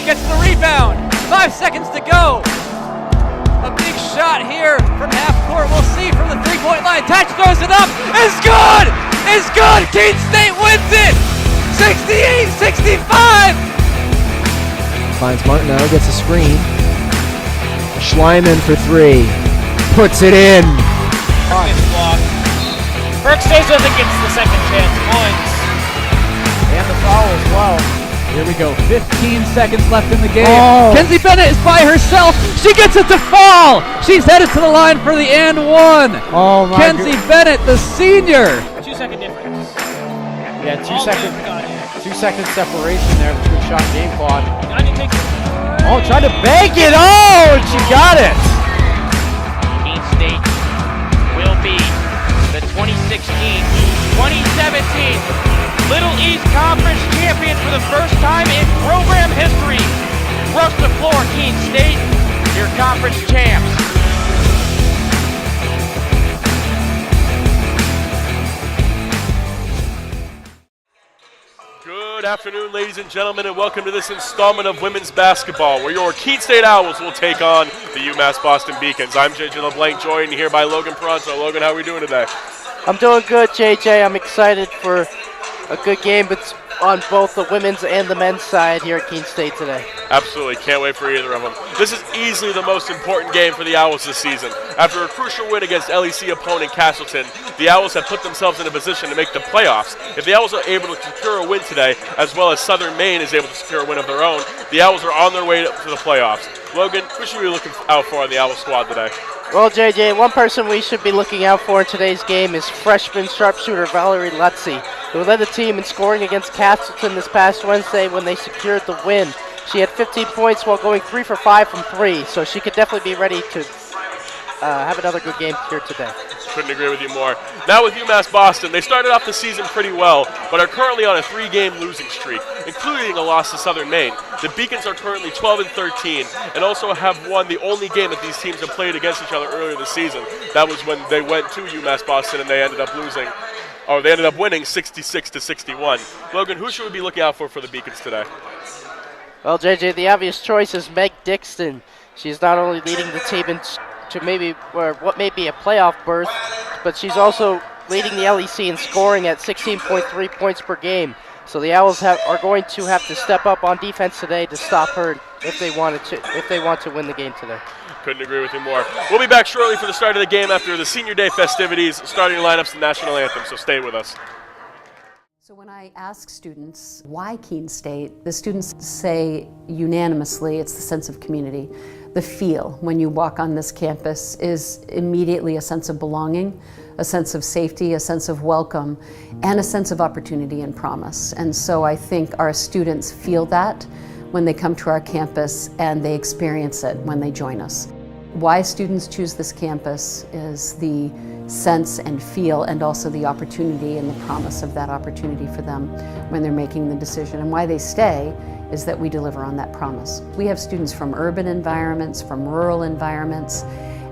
gets the rebound. 5 seconds to go. A big shot here from half court. We'll see from the three-point line. Tatch throws it up. It's good! It's good! Keene State wins it! 68-65! Finds Martineau, gets a screen. Schleiman for three. Puts it in. Gets blocked. Burke stays with it, gets the second chance points. And the foul as well. Here we go, 15 seconds left in the game. Oh. Kenzie Bennett is by herself. She gets it to fall. She's headed to the line for the and one. Oh my Kenzie Bennett, the senior. 2 second difference. Yeah, 2 second separation there. Good shot game clock. Ganya takes it. Oh, tried to bank it. Oh, and she got it. Keene State will be the 2016-2017 Little East Conference champion for the first time in program history. Rush the floor, Keene State, your conference champs. Good afternoon, ladies and gentlemen, and welcome to this installment of women's basketball, where your Keene State Owls will take on the UMass-Boston Beacons. I'm JJ LeBlanc, joined here by Logan Peranzo. Logan, how are we doing today? I'm doing good, JJ. I'm excited for a good game on both the women's and the men's side here at Keene State today. Absolutely, can't wait for either of them. This is easily the most important game for the Owls this season. After a crucial win against LEC opponent Castleton, the Owls have put themselves in a position to make the playoffs. If the Owls are able to secure a win today, as well as Southern Maine is able to secure a win of their own, the Owls are on their way to the playoffs. Logan, who should we be looking out for on the Owl squad today? Well, JJ, one person we should be looking out for in today's game is freshman sharpshooter Valerie Lutzy, who led the team in scoring against Castleton this past Wednesday when they secured the win. She had 15 points while going 3 for 5 from 3, so she could definitely be ready to have another good game here today. Couldn't agree with you more. Now with UMass-Boston, they started off the season pretty well, but are currently on a 3-game losing streak, including a loss to Southern Maine. The Beacons are currently 12-13 and also have won the only game that these teams have played against each other earlier this season. That was when they went to UMass-Boston and they ended up losing, or they ended up winning 66-61. Logan, who should we be looking out for the Beacons today? Well, JJ, the obvious choice is Meg Dixon. She's not only leading the team into maybe what may be a playoff berth, but she's also leading the LEC in scoring at 16.3 points per game. So the Owls are going to have to step up on defense today to stop her if they want to win the game today. Couldn't agree with you more. We'll be back shortly for the start of the game after the Senior Day festivities, starting lineups and national anthem, so stay with us. So when I ask students why Keene State, the students say unanimously it's the sense of community. The feel when you walk on this campus is immediately a sense of belonging, a sense of safety, a sense of welcome, and a sense of opportunity and promise. And so I think our students feel that when they come to our campus and they experience it when they join us. Why students choose this campus is the sense and feel and also the opportunity and the promise of that opportunity for them when they're making the decision. And why they stay is that we deliver on that promise. We have students from urban environments, from rural environments,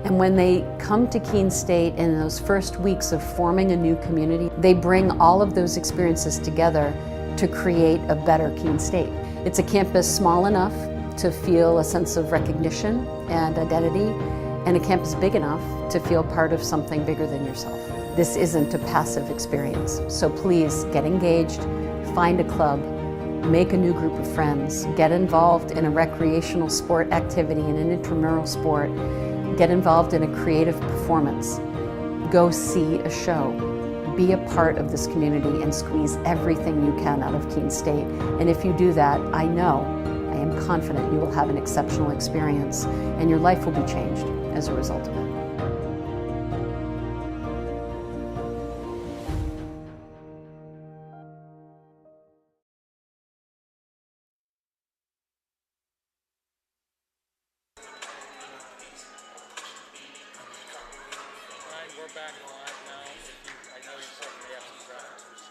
and when they come to Keene State in those first weeks of forming a new community, they bring all of those experiences together to create a better Keene State. It's a campus small enough to feel a sense of recognition and identity, and a campus big enough to feel part of something bigger than yourself. This isn't a passive experience, so please get engaged, find a club, make a new group of friends, get involved in a recreational sport activity, in an intramural sport, get involved in a creative performance, go see a show, be a part of this community and squeeze everything you can out of Keene State. And if you do that, I am confident you will have an exceptional experience and your life will be changed as a result of it. We're back live now. I know you said they have some graphics.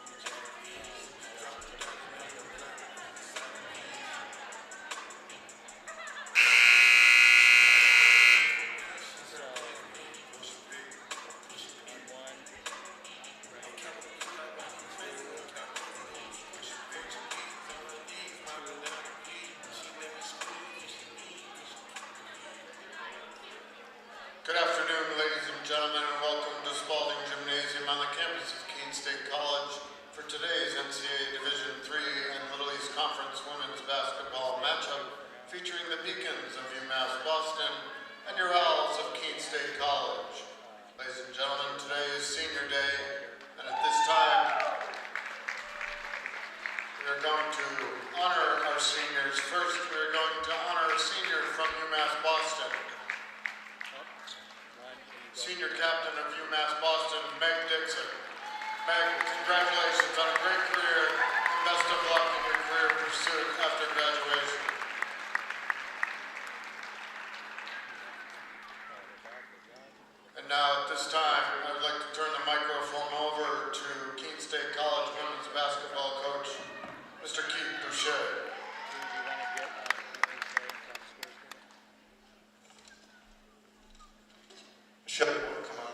campus of Keene State College for today's NCAA Division III and Little East Conference women's basketball matchup featuring the Beacons of UMass-Boston and your Owls of Keene State College. Ladies and gentlemen, today is senior day, and at this time, we are going to honor our seniors. First, we are going to honor a senior from UMass-Boston. Senior captain of UMass-Boston, Meg Dixon. Meg, congratulations on a great career and best of luck in your career pursuit after graduation. And now at this time, I would like to turn the microphone over to Keene State College women's basketball coach, Mr. Keith Boucher. Michelle, you want to come on?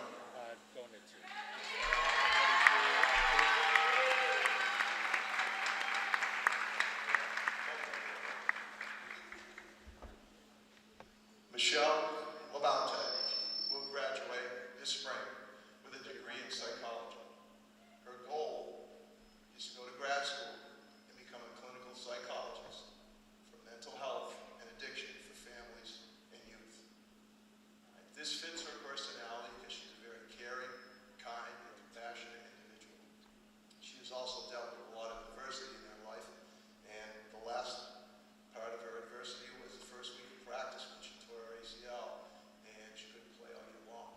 Michelle Labonte will graduate this spring with a degree in psychology. Her goal is to go to grad school and become a clinical psychologist for mental health and addiction for families and youth. This fits her personality because she's a very caring, kind, and compassionate individual. She has also dealt with a lot of adversity in her life, and the last part of her adversity was the first week of practice when she tore her ACL, and she couldn't play all year long.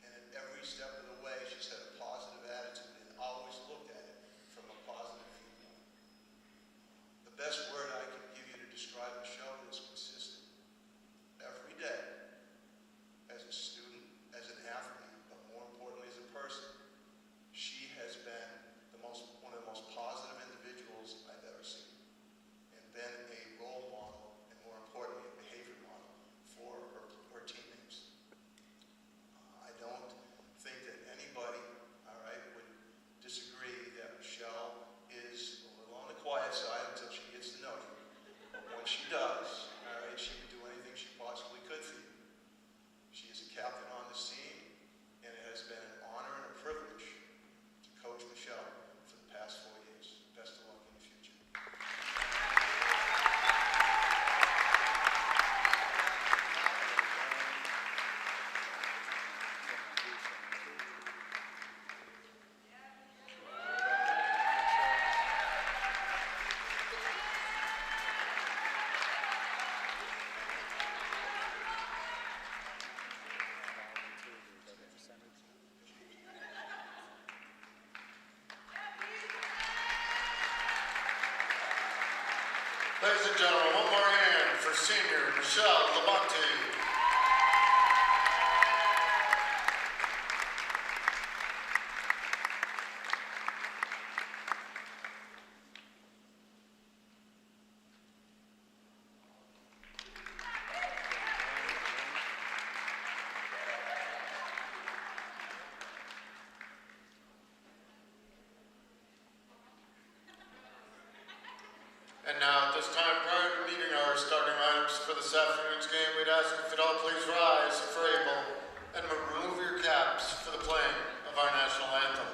And at every step of the way, she's had a positive attitude and always looked at it from a positive viewpoint. The best word I can give you to describe Michelle is consistent. Every day, as a student, as an athlete, but more importantly as a person, she has been one of the most positive individuals I've ever seen, and been a role model, and more importantly, a behavior model for her teammates. I don't think that anybody, all right, would disagree that Michelle is a little on the quiet side until she gets to know you. But once she does, all right, she can do anything she possibly could for you. She is a captain on the scene, and it has been an honor and a privilege to coach Michelle for the past 4 years. Best of luck in the future. Ladies and gentlemen, one more hand for senior Michelle Labonte. And now, at this time, prior to meeting our starting lineups for this afternoon's game, we'd ask if you'd all please rise, if you're able, and remove your caps for the playing of our national anthem.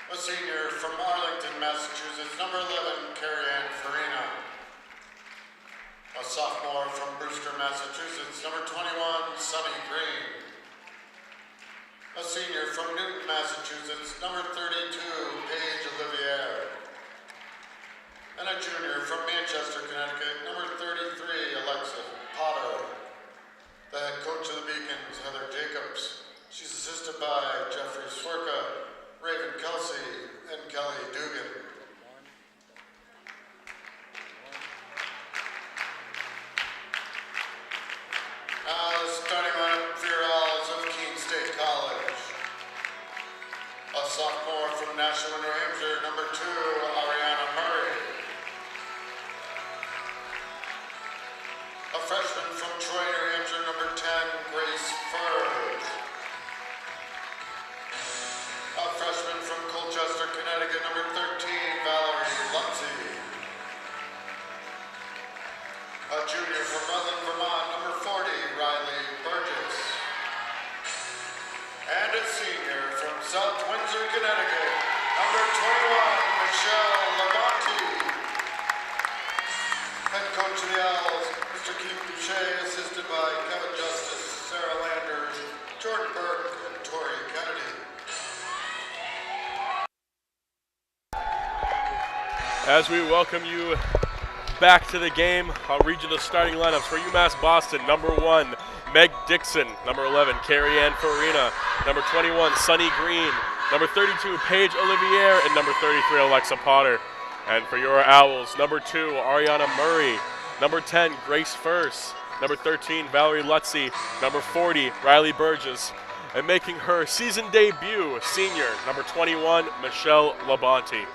A senior from Arlington, Massachusetts, number 11, Carrie Ann Farina. A sophomore from Brewster, Massachusetts, number 21, Sunny Green. A senior from Newton, Massachusetts, number 32, Paige Olivier. And a junior from Manchester, Connecticut, number 33, Alexa Potter. The head coach of the Beacons, Heather Jacobs. She's assisted by Jeffrey Swerka, Raven Kelsey, and Kelly Dugan. Now the starting lineup for your Owls of Keene State College. A sophomore from Nashua, New Hampshire, number 2, Ariana Murray. A freshman from Troy, New Hampshire, number 10, Grace Furs. A freshman from Colchester, Connecticut, number 13, Valerie Lunsey. A junior from Rutland, Vermont, number 40, Riley Burgess. And a senior from South Windsor, Connecticut, number 21, Michelle Labonte. Head coach of the Owls, Mr. Keith Boucher, assisted by Kevin Justice, Sarah Landers, Jordan Burke, and Tori Kennedy. As we welcome you back to the game, I'll read you the starting lineups for UMass-Boston. Number 1, Meg Dixon. Number 11, Carrie Ann Farina. Number 21, Sunny Green. Number 32, Paige Olivier. And number 33, Alexa Potter. And for your Owls, number 2, Ariana Murray. Number 10, Grace Furse. Number 13, Valerie Lutzy. Number 40, Riley Burgess. And making her season debut, senior, number 21, Michelle Labonte.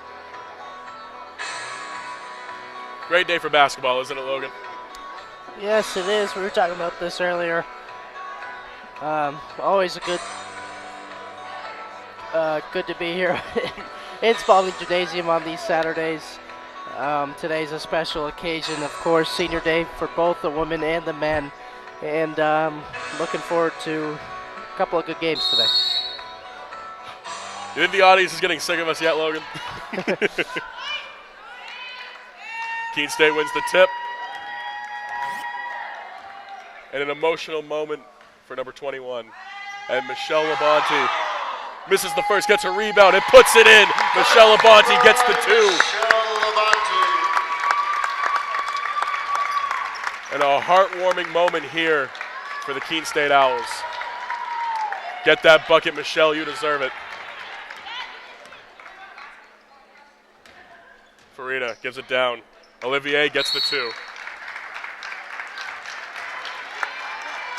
Great day for basketball, isn't it, Logan? Yes, it is. We were talking about this earlier. Always a good to be here in Spaulding Gymnasium on these Saturdays. Today's a special occasion, of course, senior day for both the women and the men. And looking forward to a couple of good games today. You think the audience is getting sick of us yet, Logan? Keene State wins the tip. And an emotional moment for number 21. And Michelle Labonte misses the first, gets a rebound, and puts it in. Michelle Labonte gets the 2. Michelle Labonte. And a heartwarming moment here for the Keene State Owls. Get that bucket, Michelle, you deserve it. Farina gives it down. Olivier gets the 2.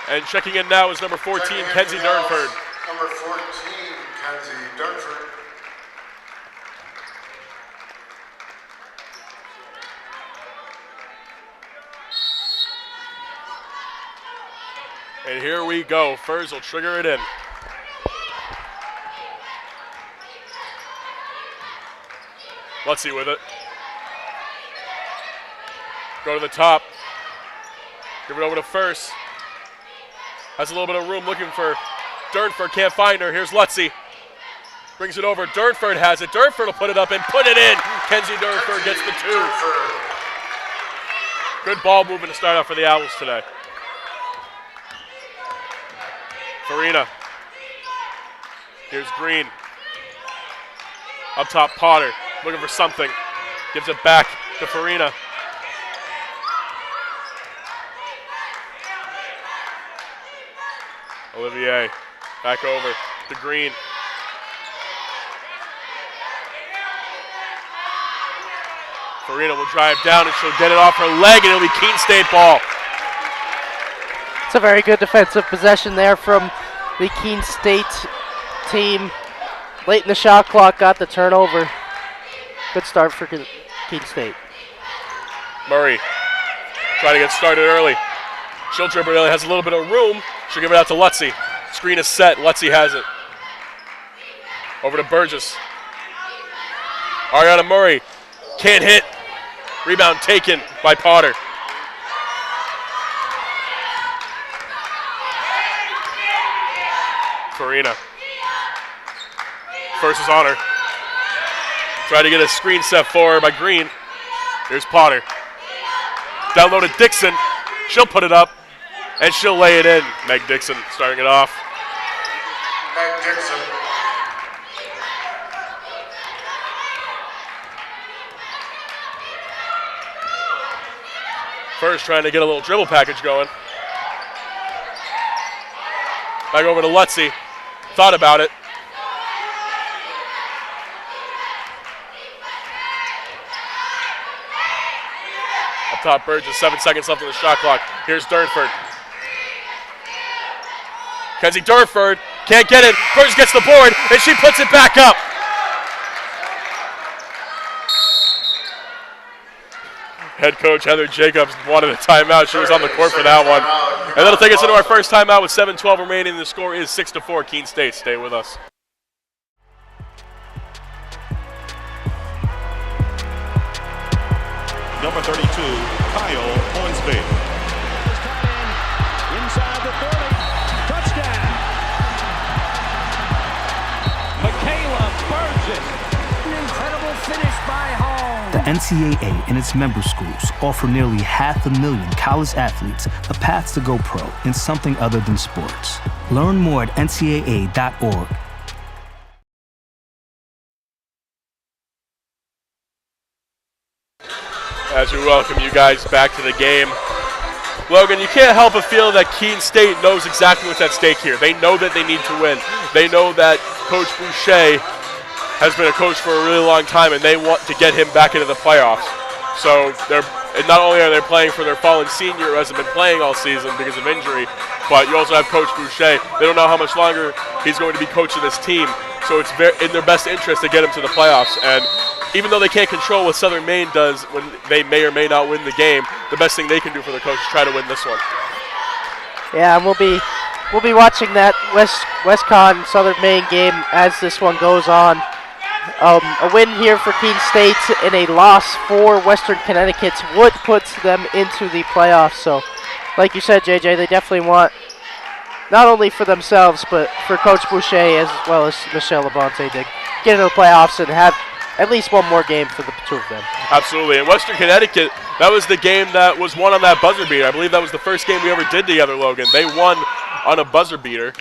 And checking in now is number 14, Kenzie Durnford. Number 14, Kenzie Durnford. And here we go. Furs will trigger it in. Lutzy with it. Go to the top. Give it over to Furs. Has a little bit of room looking for Durnford. Can't find her. Here's Lutzy. Brings it over. Durnford has it. Durnford will put it up and put it in. Kenzie Durnford gets the 2. Good ball movement to start off for the Owls today. Farina. Here's Green. Up top, Potter. Looking for something. Gives it back to Farina. Olivier, back over to Green. Farina will drive down and she'll get it off her leg and it'll be Keene State ball. It's a very good defensive possession there from the Keene State team. Late in the shot clock, got the turnover. Good start for Keene State. Murray trying to get started early. She'll dribble early, has a little bit of room. She'll give it out to Lutzy. Screen is set. Lutzy has it. Over to Burgess. Ariana Murray can't hit. Rebound taken by Potter. Farina First is on her. Trying to get a screen set for her by Green. Here's Potter. Down low to Dixon. She'll put it up, and she'll lay it in. Meg Dixon starting it off. Meg Dixon. First trying to get a little dribble package going. Back over to Lutzy. Thought about it. Up top, Burgess, 7 seconds left on the shot clock. Here's Durnford. Kenzie Durnford can't get it. Burgess gets the board, and she puts it back up. Head coach Heather Jacobs wanted a timeout. She was on the court for that one. And that'll take us into our first timeout with 7:12 remaining. The score is 6-4 Keene State. Stay with us. Number 32, Kyle Hornsby. Inside the 30. Touchdown. Michaela Burgess. An incredible finish by Hall. The NCAA and its member schools offer nearly 500,000 college athletes a path to go pro in something other than sports. Learn more at ncaa.org. As we welcome you guys back to the game. Logan, you can't help but feel that Keene State knows exactly what's at stake here. They know that they need to win. They know that Coach Boucher has been a coach for a really long time, and they want to get him back into the playoffs. So not only are they playing for their fallen senior who hasn't been playing all season because of injury, but you also have Coach Boucher. They don't know how much longer he's going to be coaching this team, so it's in their best interest to get him to the playoffs. And even though they can't control what Southern Maine does when they may or may not win the game, the best thing they can do for the coach is try to win this one. Yeah, and we'll be watching that WestCon Southern Maine game as this one goes on. A win here for Keene State and a loss for Western Connecticut would put them into the playoffs. So, like you said, JJ, they definitely want, not only for themselves, but for Coach Boucher as well as Michelle Labonte to get into the playoffs and have at least one more game for the two of them. Absolutely. And Western Connecticut, that was the game that was won on that buzzer beater. I believe that was the first game we ever did together, Logan. They won on a buzzer beater,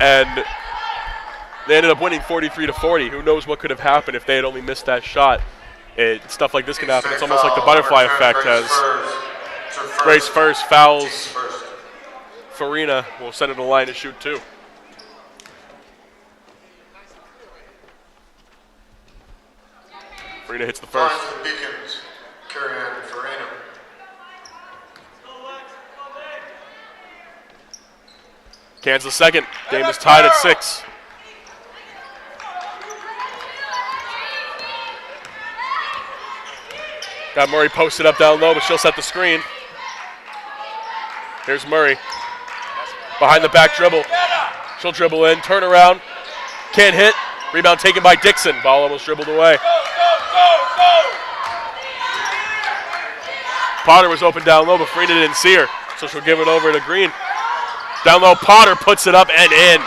and they ended up winning 43-40. Who knows what could have happened if they had only missed that shot. Stuff like this can happen. It's almost like the butterfly effect as Grace first fouls. Farina will send it to the line to shoot two. Farina hits the first. The Beacons, Carrie-Ann Farina. Kansas second. Game is tied at 6. Got Murray posted up down low, but she'll set the screen. Here's Murray. Behind the back dribble. She'll dribble in, turn around. Can't hit. Rebound taken by Dixon. Ball almost dribbled away. Potter was open down low, but Farina didn't see her, so she'll give it over to Green. Down low, Potter puts it up and in.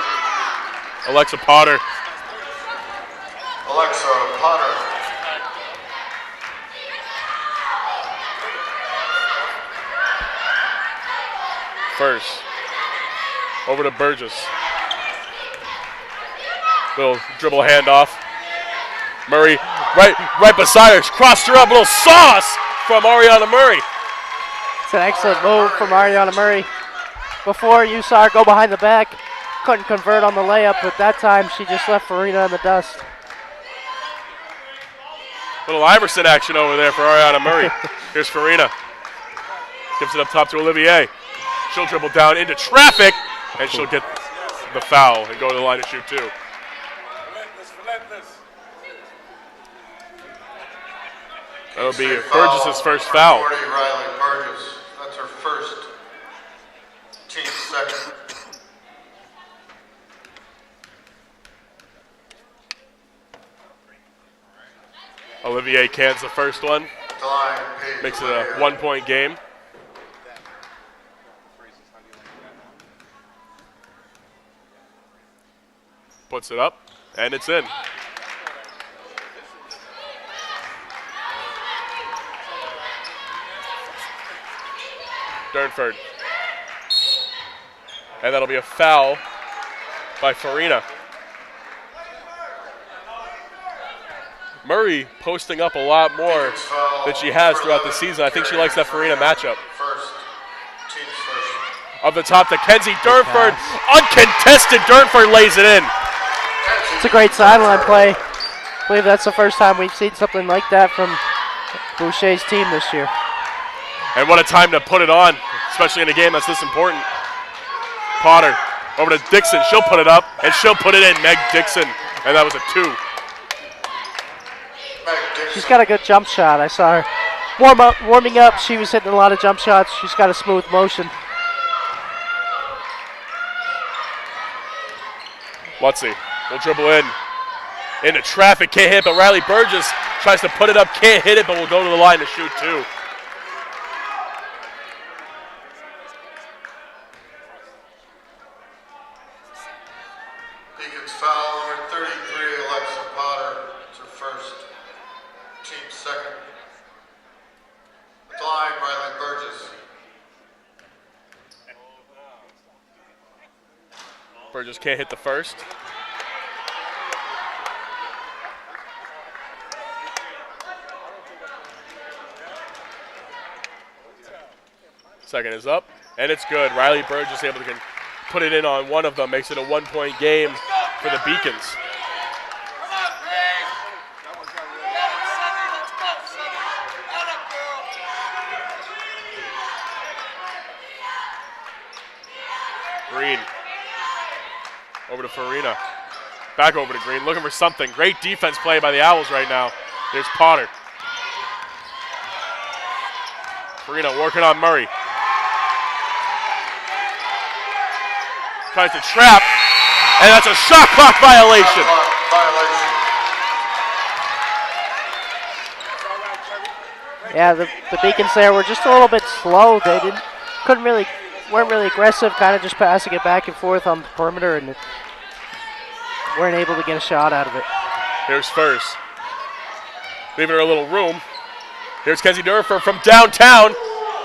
Alexa Potter. Alexa Potter. First. Over to Burgess. Little dribble handoff. Murray right beside her. Crossed her up. Little sauce from Ariana Murray. It's an excellent move from Ariana Murray. Before you saw her go behind the back. Couldn't convert on the layup, but that time she just left Farina in the dust. Little Iverson action over there for Ariana Murray. Here's Farina. Gives it up top to Olivier. She'll dribble down into traffic, and she'll get the foul and go to the line to shoot two. That'll be Burgess' first foul. Riley Burgess. That's her first. Team second. Olivier cans the first one. Makes it a 1-point game. Puts it up. And it's in. Durnford. And that'll be a foul by Farina. Murray posting up a lot more than she has throughout the season. I think she likes that Farina matchup. Up the top to Kenzie Durnford. Uncontested, Durnford lays it in. It's a great sideline play. I believe that's the first time we've seen something like that from Boucher's team this year. And what a time to put it on, especially in a game that's this important. Potter over to Dixon. She'll put it up, and she'll put it in. Meg Dixon, and that was a 2. She's got a good jump shot. I saw her warming up. She was hitting a lot of jump shots. She's got a smooth motion. Lutzy will dribble in. Into traffic, can't hit, but Riley Burgess tries to put it up, can't hit it, but will go to the line to shoot 2. Beacon's foul, number 33, Alexa Potter. It's her first, team second. At the line, Riley Burgess. Burgess can't hit the first. Second is up, and it's good. Riley Burgess able to put it in on one of them, makes it a 1-point game for the Beacons. Green. Over to Farina. Back over to Green, looking for something. Great defense play by the Owls right now. There's Potter. Farina working on Murray. Tries to trap, and that's a shot clock violation. Yeah, the Beacons there were just a little bit slow. They weren't really aggressive, kind of just passing it back and forth on the perimeter, and weren't able to get a shot out of it. Here's Furs. Leaving her a little room. Here's Kenzie Durnford from downtown,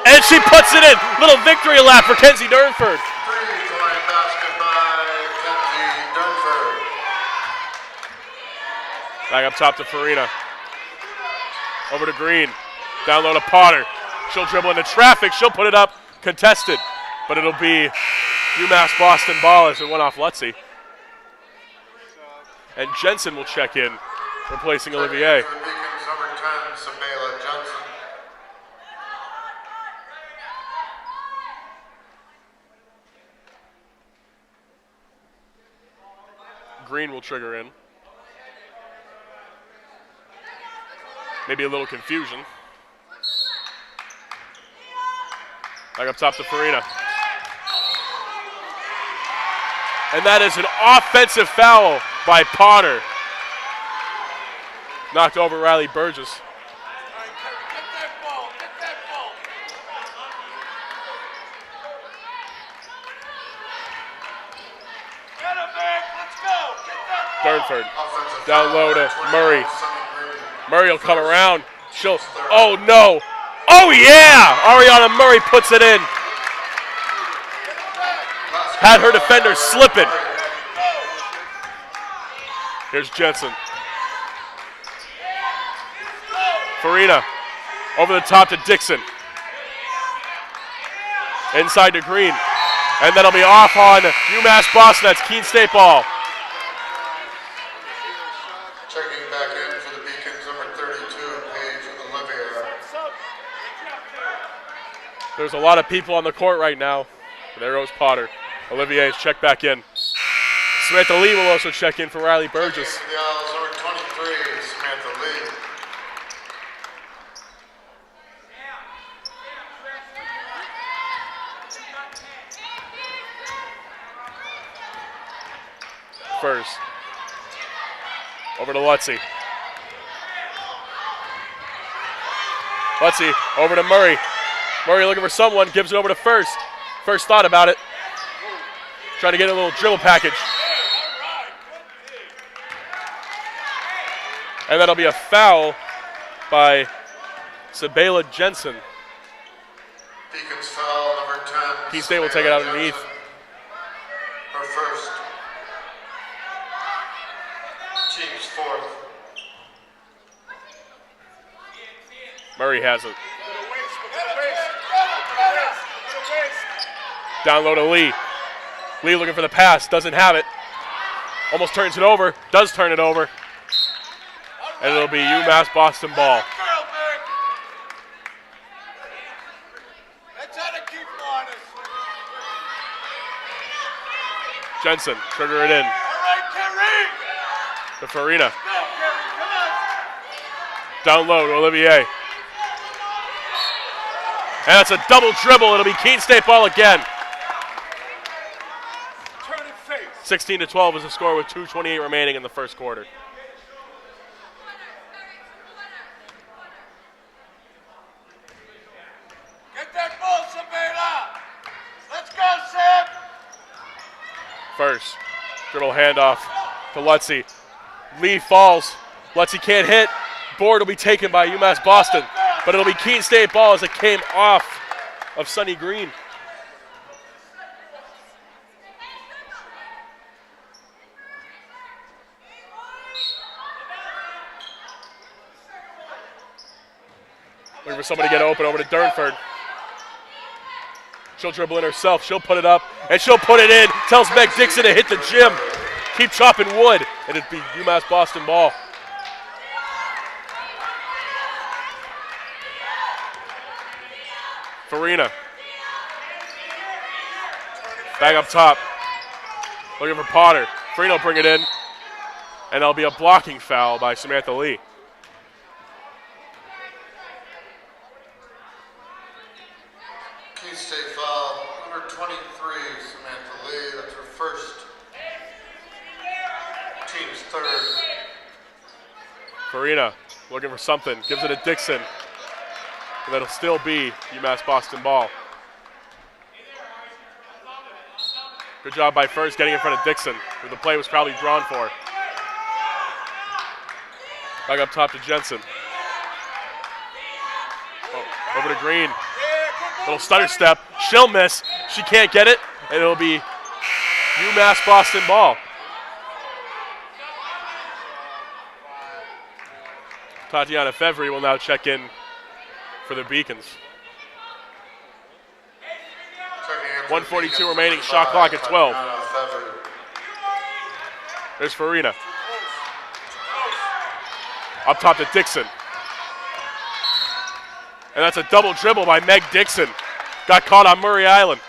and she puts it in. Little victory lap for Kenzie Durnford. Back up top to Farina. Over to Green. Down low to Potter. She'll dribble into traffic. She'll put it up. Contested. But it'll be UMass-Boston ball as it went off Lutzy. And Jensen will check in, replacing Olivier. Green will trigger in. Maybe a little confusion. Back up top to Farina. And that is an offensive foul by Potter. Knocked over Riley Burgess. Durnford. Down low to Murray. Murray will come around. She'll, oh no. Oh yeah! Ariana Murray puts it in. Had her defender slipping. Here's Jensen. Farina over the top to Dixon. Inside to Green. And that'll be off on UMass-Boston. That's Keene State ball. Checking back in for the Beacons, number 32, Paige Olivier. There's a lot of people on the court right now. There goes Potter. Olivier's checked back in. Samantha Lee will also check in for Riley Burgess. The Owls, number 23, Samantha Lee. Furs. Over to Lutzy. Lutzy over to Murray. Murray looking for someone, gives it over to Furs. First thought about it. Trying to get a little dribble package. And that'll be a foul by Sabela Jensen. Beacons foul number 10. Keene State will take it out underneath. Her first. Team's fourth. Murray has it. Down low to Lee. Lee looking for the pass, doesn't have it. Almost turns it over, does turn it over. And it'll be UMass-Boston ball. Jensen, trigger it in. To Farina. Down low to Olivier. And that's a double dribble. It'll be Keene State ball again. 16-12 is the score with 2:28 remaining in the first quarter. Get that ball, Sabela! Let's go, Sam! First, dribble handoff to Lutzy. Lee falls. Lutzy can't hit. Board will be taken by UMass-Boston, but it'll be Keene State ball as it came off of Sunny Green. Looking for somebody to get open over to Durnford. She'll dribble in herself. She'll put it up, and she'll put it in. Tells Meg Dixon to hit the gym. Keep chopping wood, and it'd be UMass-Boston ball. Farina. Back up top. Looking for Potter. Farina will bring it in, and there'll be a blocking foul by Samantha Lee. Keene State foul, number 23, Samantha Lee. That's her first. Team's third. Farina looking for something. Gives it to Dixon. And that'll still be UMass-Boston ball. Good job by First getting in front of Dixon, who the play was probably drawn for. Back up top to Jensen. Oh, over to Green. Little stutter step. She'll miss. She can't get it, and it'll be UMass-Boston ball. Tatiana Fevry will now check in for the Beacons. 1:42 remaining, shot clock at 12. There's Farina. Up top to Dixon. And that's a double dribble by Meg Dixon. Got caught on Murray Island.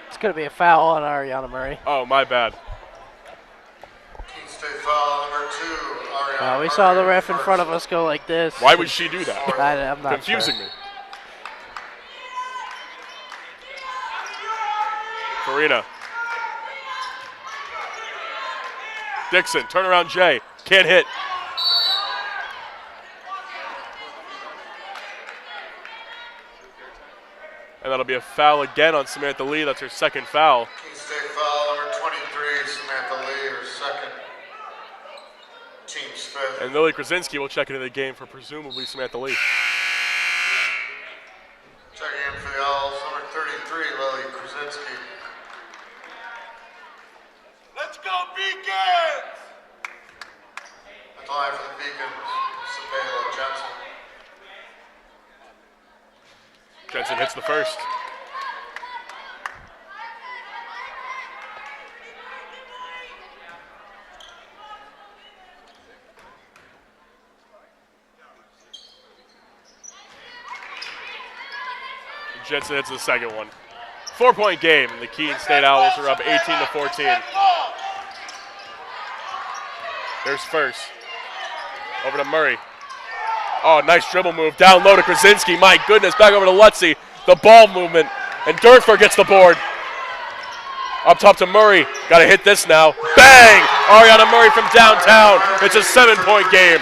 It's going to be a foul on Ariana Murray. Oh, my bad. Keene State foul number 2, Ariana We saw the Murray, ref in front of us go like this. Why would she do that? I'm not Confusing sure. me. Farina. Dixon, turnaround Jay. Can't hit. And that'll be a foul again on Samantha Lee. That's her second foul. Keene State foul number 23, Samantha Lee, her second. Team's fifth. And Lily Krasinski will check into the game for presumably Samantha Lee. Checking in for the Owls, number 33, Lily Krasinski. Let's go, Beacons! At the line for the Beacons, Sabela Jensen. Jensen hits the first. Jensen hits the second one. 4-point game. The Keene State Owls are up 18-14. There's First. Over to Murray. Oh, nice dribble move. Down low to Krasinski. My goodness. Back over to Lutzy. The ball movement. And Durnford gets the board. Up top to Murray. Got to hit this now. Bang! Ariana Murray from downtown. It's a 7-point game.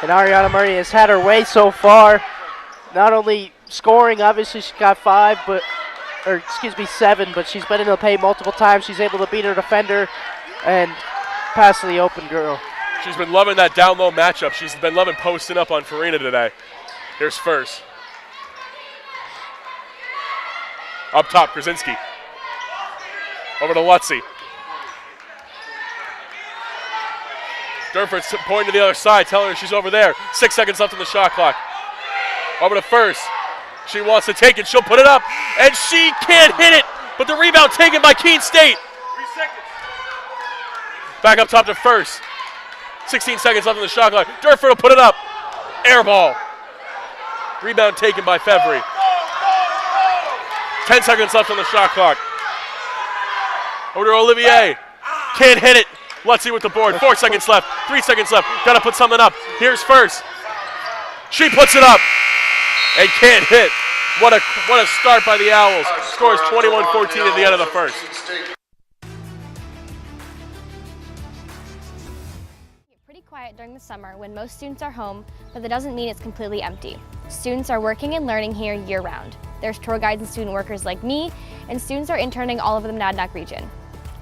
And Ariana Murray has had her way so far. Not only scoring, obviously she got 5, but, or excuse me, 7, but she's been in the paint multiple times. She's able to beat her defender, and pass to the open girl. She's been loving that down low matchup. She's been loving posting up on Farina today. Here's first. Up top, Krasinski. Over to Lutzy. Durford's pointing to the other side, telling her she's over there. 6 seconds left on the shot clock. Over to first. She wants to take it. She'll put it up, and she can't hit it. But the rebound taken by Keene State. 3 seconds. Back up top to first. 16 seconds left on the shot clock. Durford will put it up. Air ball. Rebound taken by Febvre. 10 seconds left on the shot clock. Over to Olivier. Can't hit it. Lutzy with the board. 4 seconds left. 3 seconds left. Got to put something up. Here's first. She puts it up and can't hit. What a start by the Owls. Scores 21-14 at the end of the first. Pretty quiet during the summer when most students are home, but that doesn't mean it's completely empty. Students are working and learning here year-round. There's tour guides and student workers like me, and students are interning all over the Monadnock region.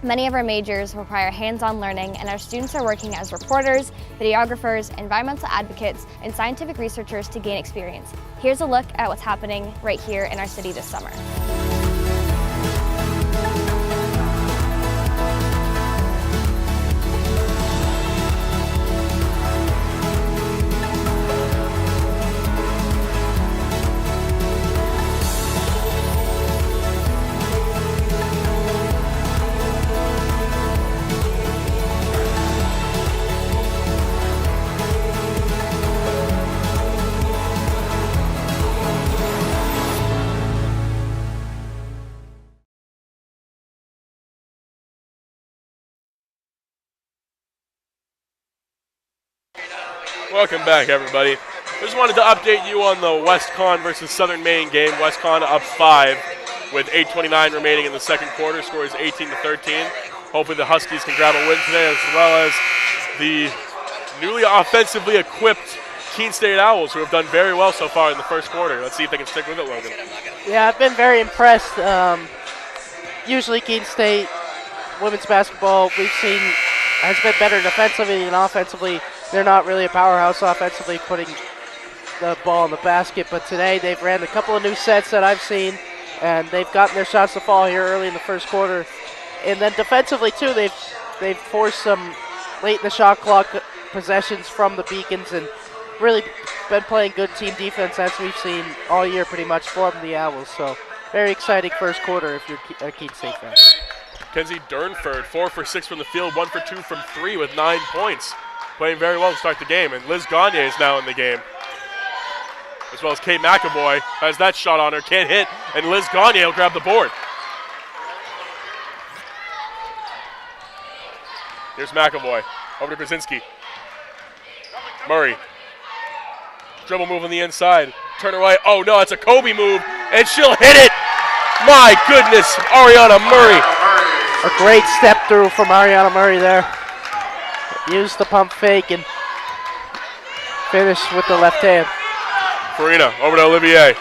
Many of our majors require hands-on learning, and our students are working as reporters, videographers, environmental advocates, and scientific researchers to gain experience. Here's a look at what's happening right here in our city this summer. Welcome back, everybody. Just wanted to update you on the WestCon versus Southern Maine game. WestCon up 5 with 8:29 remaining in the second quarter. Score is 18-13. Hopefully the Huskies can grab a win today, as well as the newly offensively equipped Keene State Owls, who have done very well so far in the first quarter. Let's see if they can stick with it, Logan. Yeah, I've been very impressed. Usually Keene State women's basketball we've seen has been better defensively than offensively. They're not really a powerhouse offensively, putting the ball in the basket, but today they've ran a couple of new sets that I've seen, and they've gotten their shots to fall here early in the first quarter. And then defensively too, they've forced some late in the shot clock possessions from the Beacons, and really been playing good team defense as we've seen all year pretty much from the Owls. So very exciting first quarter if you're a Keene State fan. Kenzie Durnford, 4 for 6 from the field, 1 for 2 from 3 with 9 points. Playing very well to start the game, and Liz Gagne is now in the game. As well as Kate McAvoy has that shot on her, can't hit, and Liz Gagne will grab the board. Here's McAvoy, over to Krasinski. Murray. Dribble move on the inside, turn away, oh no, it's a Kobe move, and she'll hit it! My goodness, Ariana Murray. A great step through from Ariana Murray there. Used the pump fake and finished with the left hand. Farina over to Olivier.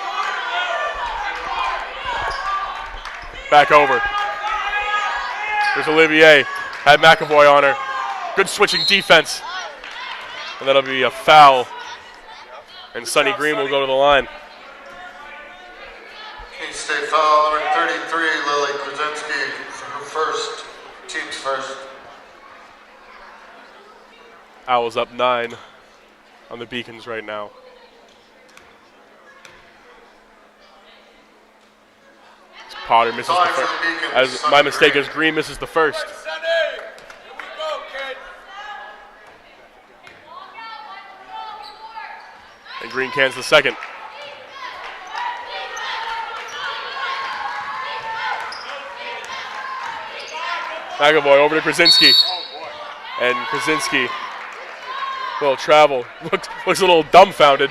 Back over. There's Olivier. Had McAvoy on her. Good switching defense. And that'll be a foul. And Sunny Green will go to the line. Keene State foul number 33, Lily Krasinski, her first, team's first. Owls up 9 on the Beacons right now. As Potter misses the first. As my mistake is Green misses the first. And Green cans the second. McAvoy over to Krasinski. And Krasinski, little travel, looks a little dumbfounded.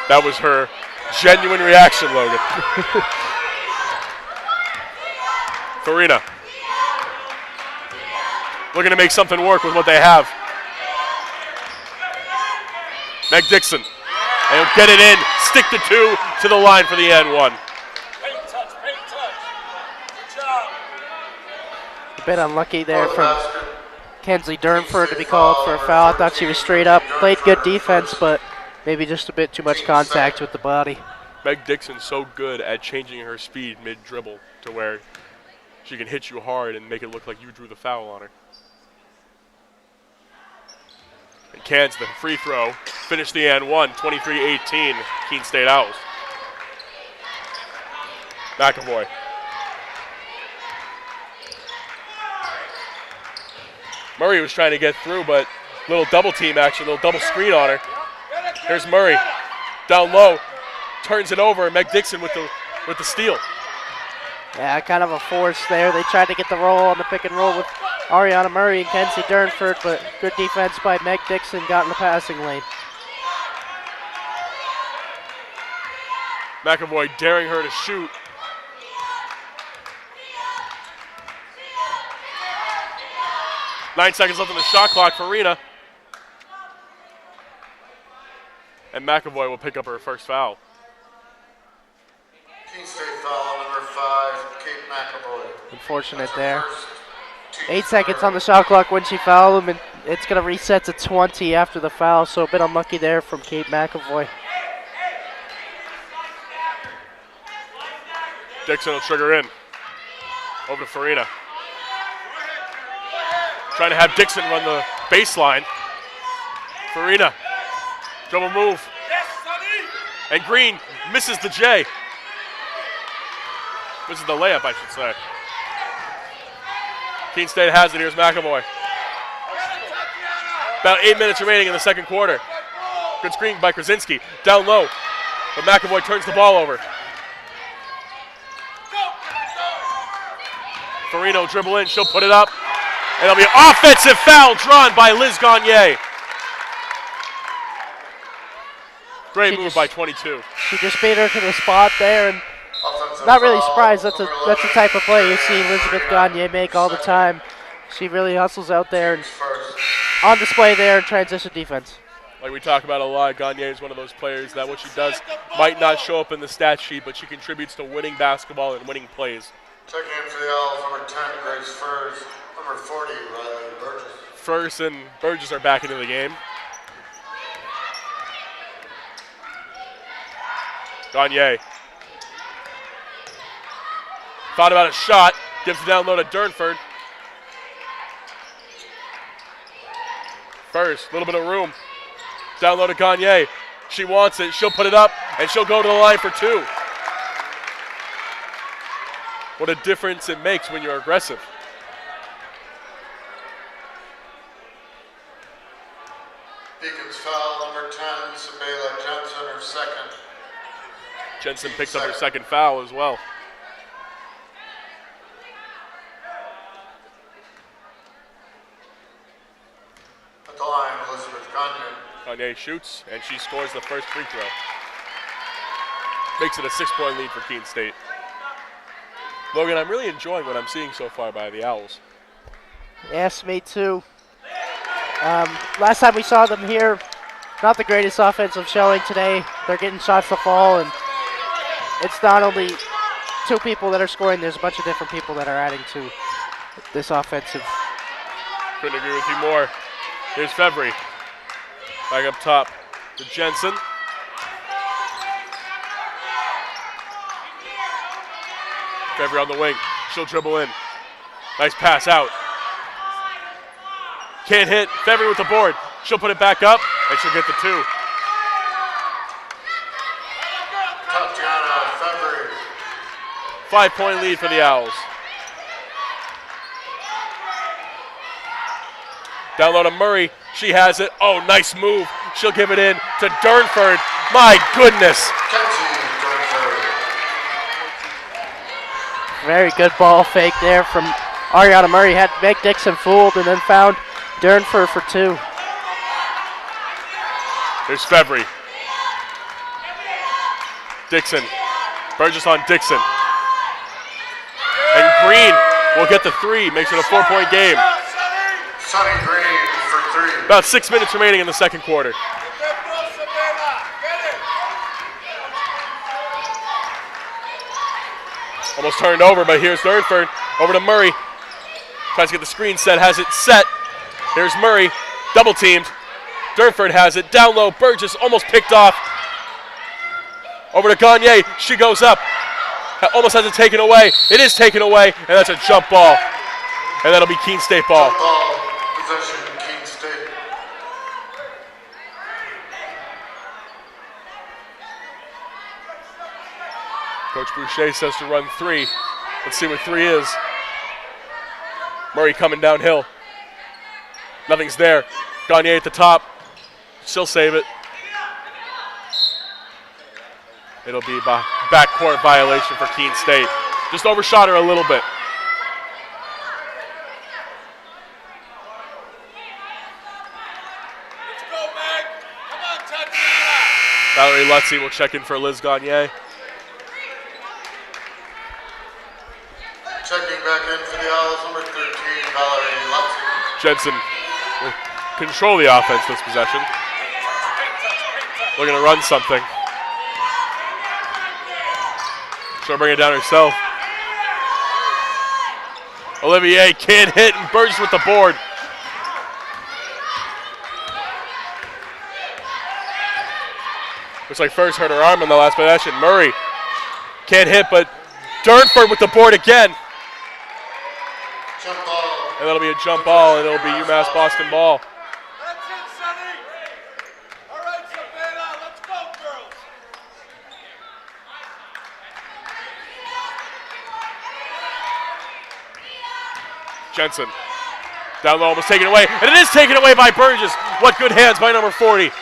That was her genuine reaction, Logan. Farina, looking to make something work with what they have. Meg Dixon, and he'll get it in, stick the 2 to the line for the N1. Bit unlucky there from Kensley Durnford to be called for a foul. I thought she was straight up. Played good defense, but maybe just a bit too much contact with the body. Meg Dixon's so good at changing her speed mid-dribble to where she can hit you hard and make it look like you drew the foul on her. And cans the free throw. Finish the and one, 23-18, Keene State Owls. McAvoy. Murray was trying to get through, but little double team action, little double screen on her. Here's Murray, down low, turns it over, and Meg Dixon with the steal. Yeah, kind of a force there. They tried to get the roll on the pick and roll with Ariana Murray and Kenzie Durnford, but good defense by Meg Dixon got in the passing lane. McAvoy daring her to shoot. Nine seconds left on the shot clock for Rena. And McAvoy will pick up her first foul. Keene State foul number 5, Kate McAvoy. Unfortunate there. 8 seconds on the shot clock when she fouled him, and it's going to reset to 20 after the foul, so a bit unlucky there from Kate McAvoy. Dixon will trigger in. Over to Farina. Trying to have Dixon run the baseline. Farina, double move. And Green misses the J. Misses the layup, I should say. Keene State has it. Here's McAvoy. About 8 minutes remaining in the second quarter. Good screen by Krasinski. Down low. But McAvoy turns the ball over. Farina will dribble in. She'll put it up. And it'll be an offensive foul drawn by Liz Gagne. Great move by 22. She just beat her to the spot there, and not really surprised. That's the type of play you see Elizabeth Gagne make all the time. She really hustles out there and on display there in transition defense. Like we talk about a lot, Gagne is one of those players that what she does might not show up in the stat sheet, but she contributes to winning basketball and winning plays. Checking in for the Owls, number 10, Grace Furs. Number 40, Burgess. Furs and Burgess are back into the game. Gagne. Thought about a shot. Gives it down low to Durnford. First, a little bit of room. Down low to Gagne. She wants it. She'll put it up, and she'll go to the line for two. What a difference it makes when you're aggressive. Beacons foul, number 10, Sabela Jensen, her second. Jensen picks up her second foul as well. At the line, Elizabeth Gagne. Gagne shoots, and she scores the first free throw. Makes it a 6-point lead for Keene State. Logan, I'm really enjoying what I'm seeing so far by the Owls. Yes, me too. Last time we saw them here, not the greatest offensive showing today. They're getting shots to fall, and it's not only two people that are scoring, there's a bunch of different people that are adding to this offensive. Couldn't agree with you more. Here's Fevry. Back up top to Jensen. Fevry on the wing. She'll dribble in. Nice pass out. Can't hit. Fevry with the board. She'll put it back up, and she'll get the two. Tatiana Fevry. 5-point lead for the Owls. Down low to Murray. She has it. Oh, nice move. She'll give it in to Durnford. My goodness. Very good ball fake there from Ariana Murray. Had Meg Dixon fooled and then found Durnford for two. Here's Fevry. Dixon. Burgess on Dixon. And Green will get the three. Makes it a 4-point game. Sonny Green for three. About 6 minutes remaining in the second quarter. Almost turned over, but here's Durnford. Over to Murray. Tries to get the screen set, has it set. Here's Murray, double teamed. Durnford has it, down low, Burgess almost picked off. Over to Gagne, she goes up. Almost has it taken away. It is taken away, and that's a jump ball. And that'll be Keene State ball. Jump ball, possession, Keene State. Coach Boucher says to run 3. Let's see what 3 is. Murray coming downhill. Nothing's there. Gagne at the top. She'll save it. It'll be a backcourt violation for Keene State. Just overshot her a little bit. Let's go, Meg. Come on, Tatiana. Valerie Lutzy will check in for Liz Gagne. Checking back in for the Owls, number 13, Valerie Lutzy. Jensen will control the offense this possession. Looking to run something. She'll bring it down herself. Olivier can't hit, and Burgess with the board. Looks like first hurt her arm in the last possession. Murray can't hit, but Durnford with the board again. Jump ball. And that'll be a jump ball, and it'll be UMass-Boston ball. That's it, Sonny. All right, Savannah, let's go, girls. Jensen down low, almost taken away, and it is taken away by Burgess. What good hands by number 40.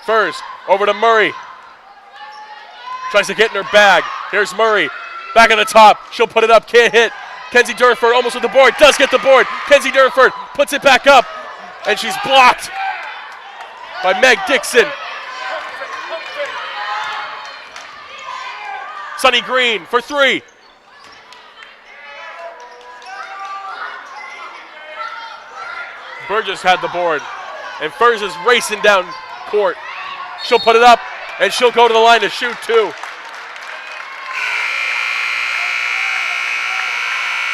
First, over to Murray. Tries to get in her bag. Here's Murray, back on the top. She'll put it up, can't hit. Kenzie Durnford almost with the board, does get the board. Kenzie Durnford puts it back up, and she's blocked by Meg Dixon. Sunny Green for 3. Burgess had the board, and Furs is racing down court. She'll put it up, and she'll go to the line to shoot 2.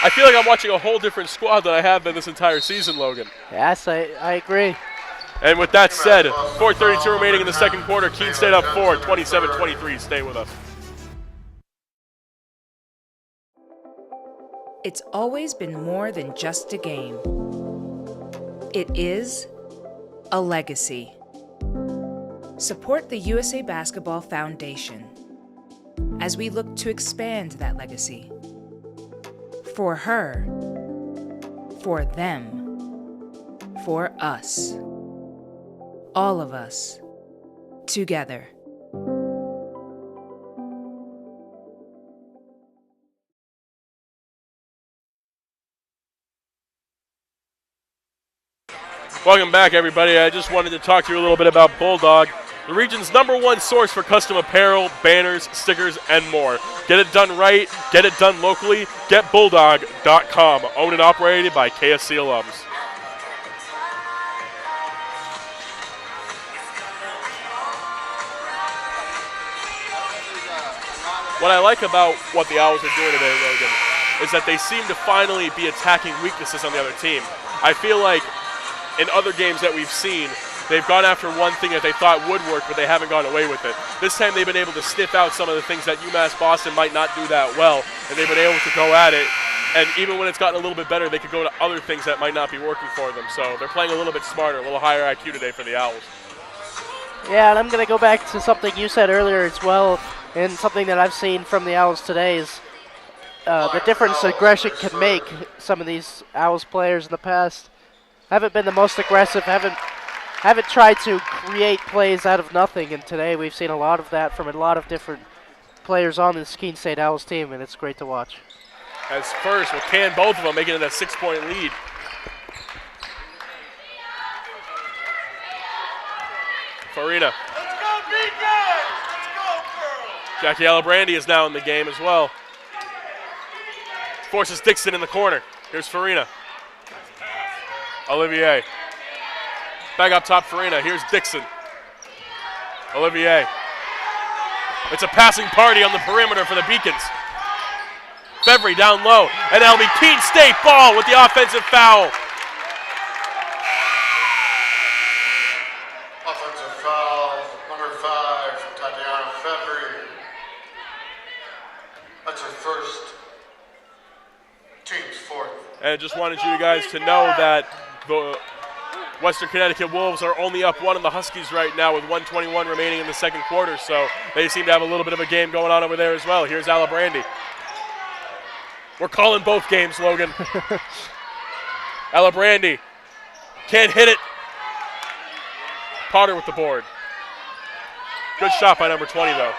I feel like I'm watching a whole different squad than I have been this entire season, Logan. Yes, I agree. And with that said, 4:32 remaining in the second quarter. Keene State up 4, 27-23. Stay with us. It's always been more than just a game. It is a legacy. Support the USA Basketball Foundation as we look to expand that legacy. For her, for them, for us. All of us, together. Welcome back, everybody. I just wanted to talk to you a little bit about Bulldog, the region's #1 source for custom apparel, banners, stickers, and more. Get it done right, get it done locally, getbulldog.com. Owned and operated by KSC alums. What I like about what the Owls are doing today, Logan, is that they seem to finally be attacking weaknesses on the other team. I feel like in other games that we've seen, they've gone after one thing that they thought would work, but they haven't gone away with it. This time they've been able to sniff out some of the things that UMass-Boston might not do that well, and they've been able to go at it. And even when it's gotten a little bit better, they could go to other things that might not be working for them. So they're playing a little bit smarter, a little higher IQ today for the Owls. Yeah, and I'm going to go back to something you said earlier as well, and something that I've seen from the Owls today is the difference aggression can make. Some of these Owls players in the past haven't been the most aggressive, haven't tried to create plays out of nothing, and today we've seen a lot of that from a lot of different players on this Keene State Owls team, and it's great to watch. As first, will can both of them making it a 6-point lead. Farina. Let's go, Beacon! Let's go, girls! Jackie Alibrandi is now in the game as well. Forces Dixon in the corner. Here's Farina. Olivier. Back up top, Farina. Here's Dixon. Olivier. It's a passing party on the perimeter for the Beacons. Fevry down low, and that'll be Keene State ball with the offensive foul. Offensive foul, number 5, Tatiana Fevry. That's her first, team's fourth. And I just wanted you guys to know that the Western Connecticut Wolves are only up 1 on the Huskies right now with 1:21 remaining in the second quarter, so they seem to have a little bit of a game going on over there as well. Here's Alabrandi. We're calling both games, Logan. Alabrandi can't hit it. Potter with the board. Good shot by number 20, though.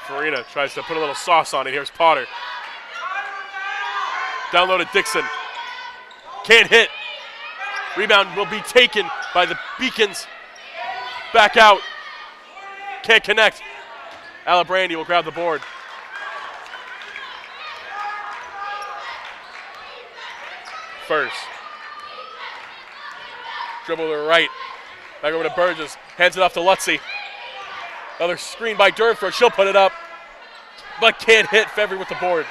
Farina tries to put a little sauce on it. Here's Potter. Down low to Dixon. Can't hit. Rebound will be taken by the Beacons. Back out. Can't connect. Alabrandi will grab the board. First. Dribble to the right. Back over to Burgess. Hands it off to Lutzy. Another screen by Durnford. She'll put it up, but can't hit. Fevry with the board.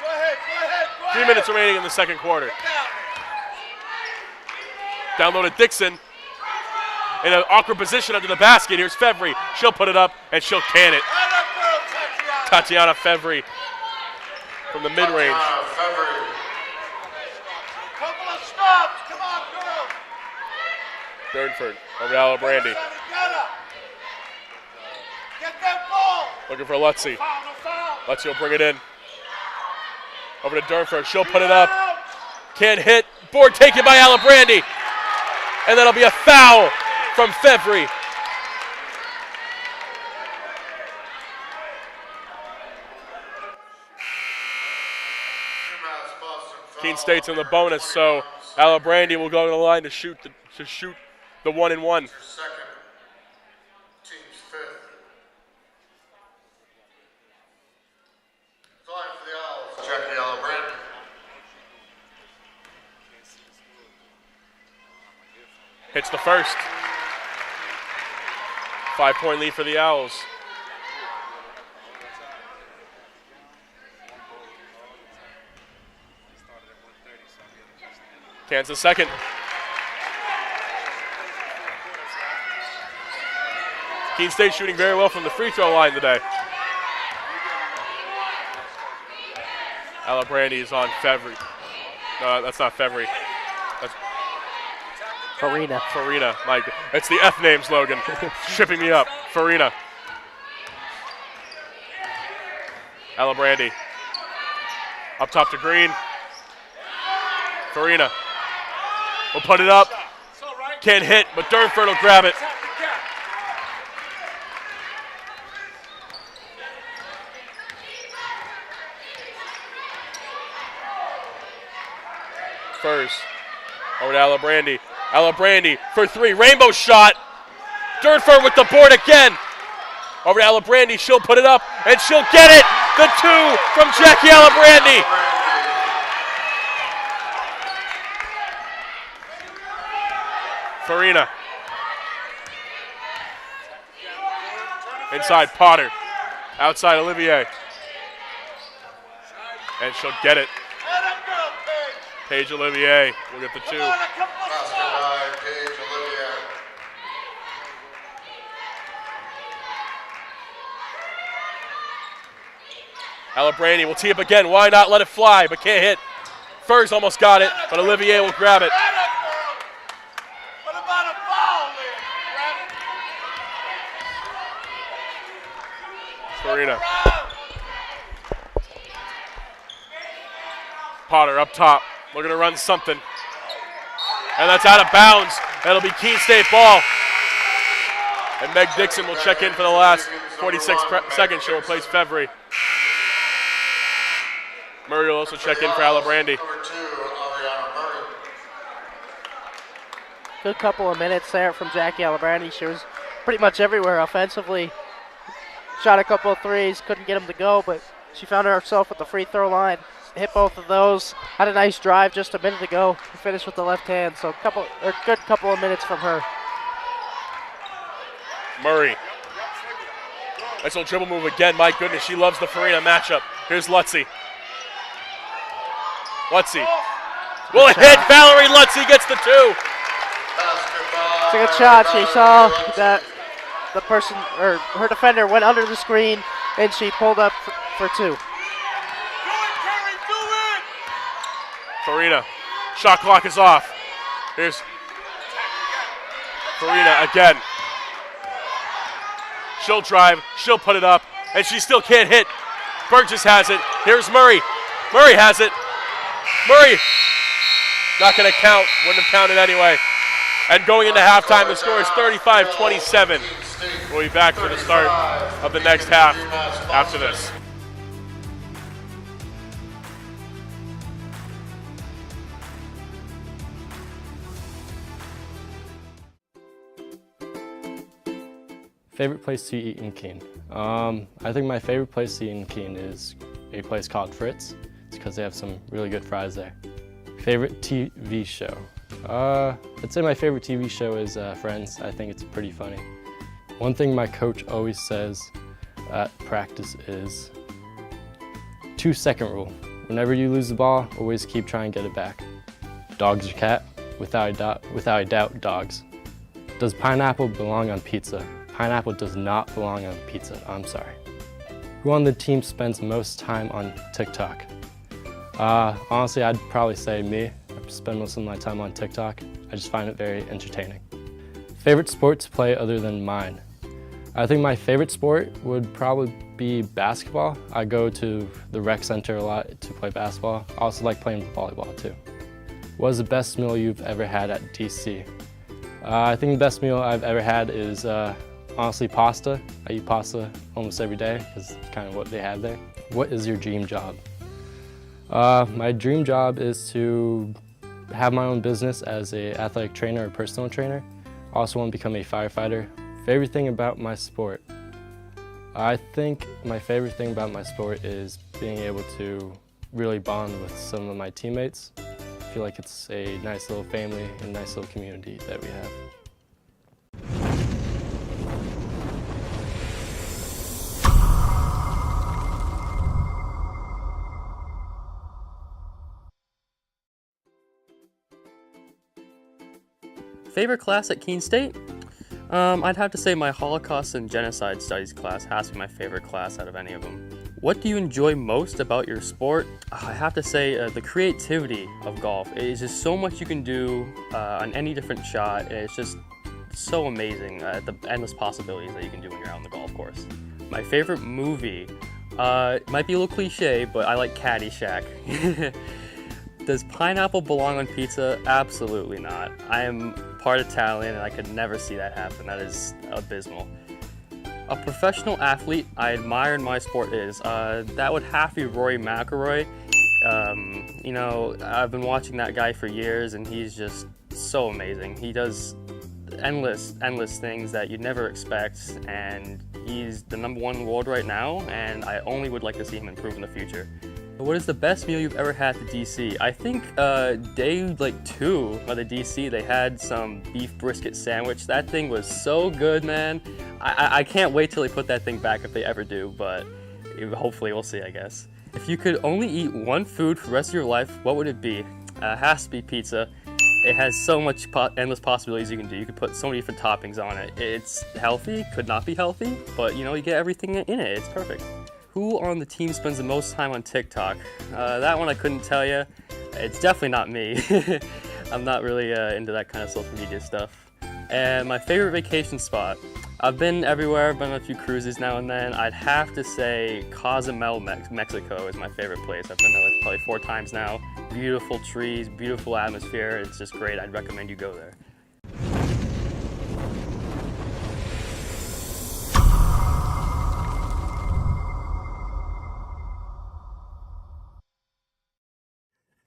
Go ahead. 3 minutes remaining in the second quarter. Down low to Dixon. In an awkward position under the basket. Here's Fevry. She'll put it up, and she'll can it. Tatiana Fevry from the mid-range. Couple of stops. Come on, girl. Durnford over to Alabrandi. Get that ball. Looking for Lutzy. Lutzy will bring it in. Over to Durnford. She'll put it up. Can't hit. Board taken by Alabrandi. And that'll be a foul from Fevry. Keene State's in the bonus, so Alabrandi will go to the line to shoot the 1-and-1. Second, team's fifth. Line for the Owls, Jackie Alabrandi. Hits the first. 5-point lead for the Owls. Kansas second. Keene State shooting very well from the free throw line today. Alabrandi is on Fevry. No, that's not Fevry. That's Farina. Farina. Mike, it's the F names, Logan. Shipping me up. Farina. Alabrandi. Up top to Green. Farina. Will put it up. Can't hit, but Durnford will grab it. First, over to Alabrandi. Alabrandi for three, rainbow shot. Durnford with the board again. Over to Alabrandi, she'll put it up, and she'll get it. The two from Jackie Alabrandi. Farina. Inside Potter. Outside Olivier. And she'll get it. Paige Olivier will get the two. Alabrandi will tee up again. Why not let it fly, but can't hit. Furs almost got it, but Olivier will grab it. Farina. Potter up top, looking to run something. And that's out of bounds. That'll be Keene State ball. And Meg Dixon will check in for the last 46 seconds. She'll replace Fevry. Murray will also check in for Alabrandi. Good couple of minutes there from Jackie Alabrandi. She was pretty much everywhere offensively. Shot a couple of threes, couldn't get them to go, but she found herself at the free throw line. Hit both of those. Had a nice drive just a minute ago. Finished with the left hand, so good couple of minutes from her. Murray. Nice little dribble move again. My goodness, she loves the Farina matchup. Here's Lutzy. Lutzy. Will it hit? Valerie Lutzy gets the 2. It's a good shot. She saw that the person, or her defender, went under the screen, and she pulled up for 2. Farina. Shot clock is off. Here's Farina again. She'll drive, she'll put it up, and she still can't hit. Burgess has it. Here's Murray. Murray has it. Murray, not going to count. Wouldn't have counted anyway. And going into halftime, the score is 35-27. We'll be back for the start of the next half after this. Favorite place to eat in Keene? I think my favorite place to eat in Keene is a place called Fritz. It's because they have some really good fries there. Favorite TV show? I'd say my favorite TV show is Friends. I think it's pretty funny. One thing my coach always says at practice is 2-second rule. Whenever you lose the ball, always keep trying to get it back. Dogs or cat? Without a doubt, dogs. Does pineapple belong on pizza? Pineapple does not belong on pizza, I'm sorry. Who on the team spends most time on TikTok? Honestly, I'd probably say me. I spend most of my time on TikTok. I just find it very entertaining. Favorite sport to play other than mine? I think my favorite sport would probably be basketball. I go to the rec center a lot to play basketball. I also like playing volleyball too. What is the best meal you've ever had at DC? I think the best meal I've ever had is honestly pasta. I eat pasta almost every day because it's kind of what they have there. What is your dream job? My dream job is to have my own business as an athletic trainer or personal trainer. I also want to become a firefighter. Favorite thing about my sport? I think my favorite thing about my sport is being able to really bond with some of my teammates. I feel like it's a nice little family and nice little community that we have. Favorite class at Keene State? I'd have to say my Holocaust and Genocide Studies class has to be my favorite class out of any of them. What do you enjoy most about your sport? I have to say the creativity of golf. It is just so much you can do on any different shot. And it's just so amazing, the endless possibilities that you can do when you're out on the golf course. My favorite movie might be a little cliche, but I like Caddyshack. Does pineapple belong on pizza? Absolutely not. I am part Italian and I could never see that happen. That is abysmal. A professional athlete I admire in my sport is, that would have to be Rory McIlroy. You know, I've been watching that guy for years and he's just so amazing. He does endless things that you'd never expect, and he's the #1 in the world right now, and I only would like to see him improve in the future. What is the best meal you've ever had at DC? I think day 2 of the DC, they had some beef brisket sandwich. That thing was so good, man. I can't wait till they put that thing back if they ever do, but hopefully we'll see, I guess. If you could only eat one food for the rest of your life, what would it be? It has to be pizza. It has so much endless possibilities you can do. You could put so many different toppings on it. It's healthy, could not be healthy, but you know, you get everything in it. It's perfect. Who on the team spends the most time on TikTok? That one I couldn't tell you. It's definitely not me. I'm not really into that kind of social media stuff. And my favorite vacation spot. I've been everywhere, I've been on a few cruises now and then. I'd have to say Cozumel, Mexico is my favorite place. I've been there like probably 4 times now. Beautiful trees, beautiful atmosphere. It's just great. I'd recommend you go there.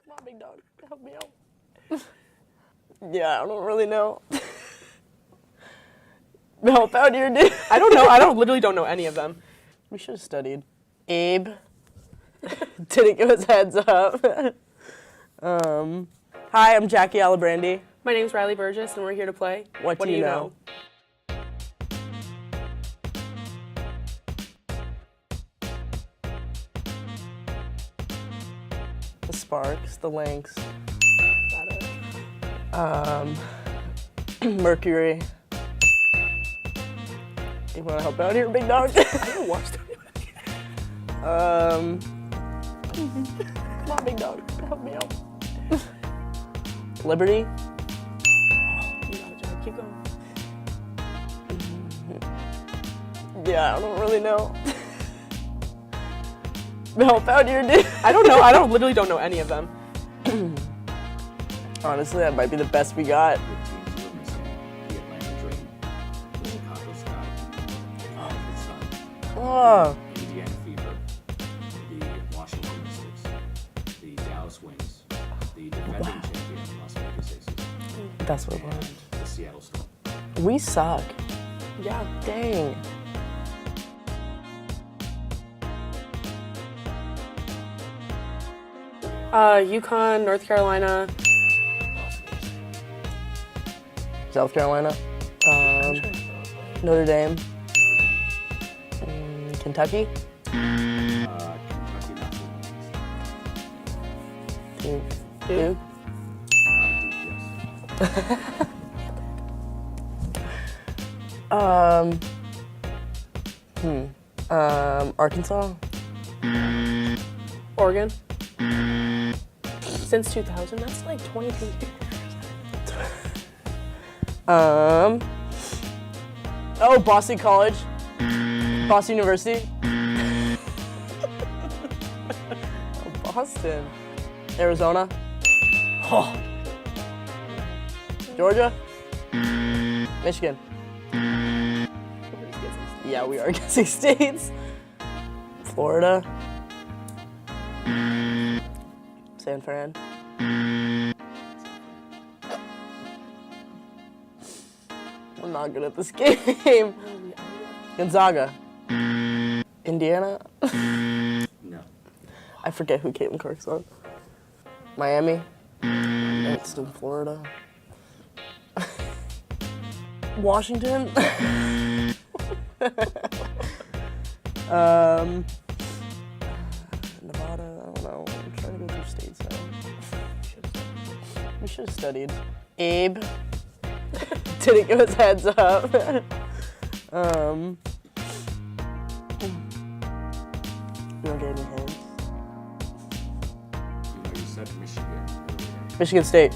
Come on, big dog, help me out. Yeah, I don't really know. Help out here, dude. I don't know. I literally don't know any of them. We should have studied. Abe didn't give us heads up. Hi, I'm Jackie Alibrandi. My name's Riley Burgess, and we're here to play What Do You Know? Sparks, the Lynx. Mercury. You want to help out here, big dog? I haven't watched it. Come on, big dog, help me out. Liberty. You got it, John. Keep going. Yeah, I don't really know. Help out here, dude. I don't know. I literally don't know any of them. Honestly, that might be the best we got. Oh. Indiana Fever, the Washington Mystics, the Dallas Wings, the defending champion Las Vegas Aces. That's what it was. And the Seattle Storm. We suck. Yeah, dang. UConn, North Carolina, South Carolina, Notre Dame, Kentucky. Duke. Arkansas. Oregon. Since 2000, that's like 22 years. Oh, Boston College. Boston University. Oh, Boston. Arizona. Oh. Georgia. Michigan. Yeah, we are guessing states. Florida. San Fran. I'm not good at this game. Gonzaga. Indiana. No. I forget who Caitlin Clark's on. Miami. It's in Florida. Washington. Nevada, I don't know. I'm trying to go through states now. We should have studied. Abe didn't give us heads up. You don't get any hints? You said Michigan. Michigan State.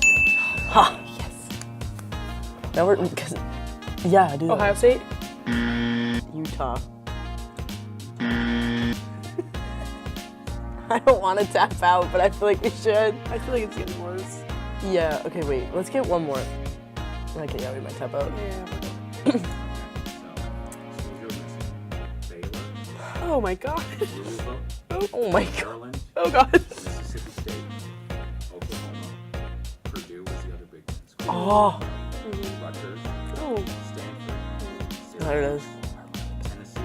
Ha! Yes. Now we're, because, yeah, I do that. Ohio State? Utah. I don't want to tap out, but I feel like we should. I feel like it's getting worse. Yeah, okay, wait. Let's get one more. Okay, yeah, we might tap out. Yeah. Oh my god. Oh my god. Maryland, Oh god. Mississippi State, Oklahoma, Purdue was the other big school. Oh. Rutgers, Oh. Stanford, There it is. Tennessee,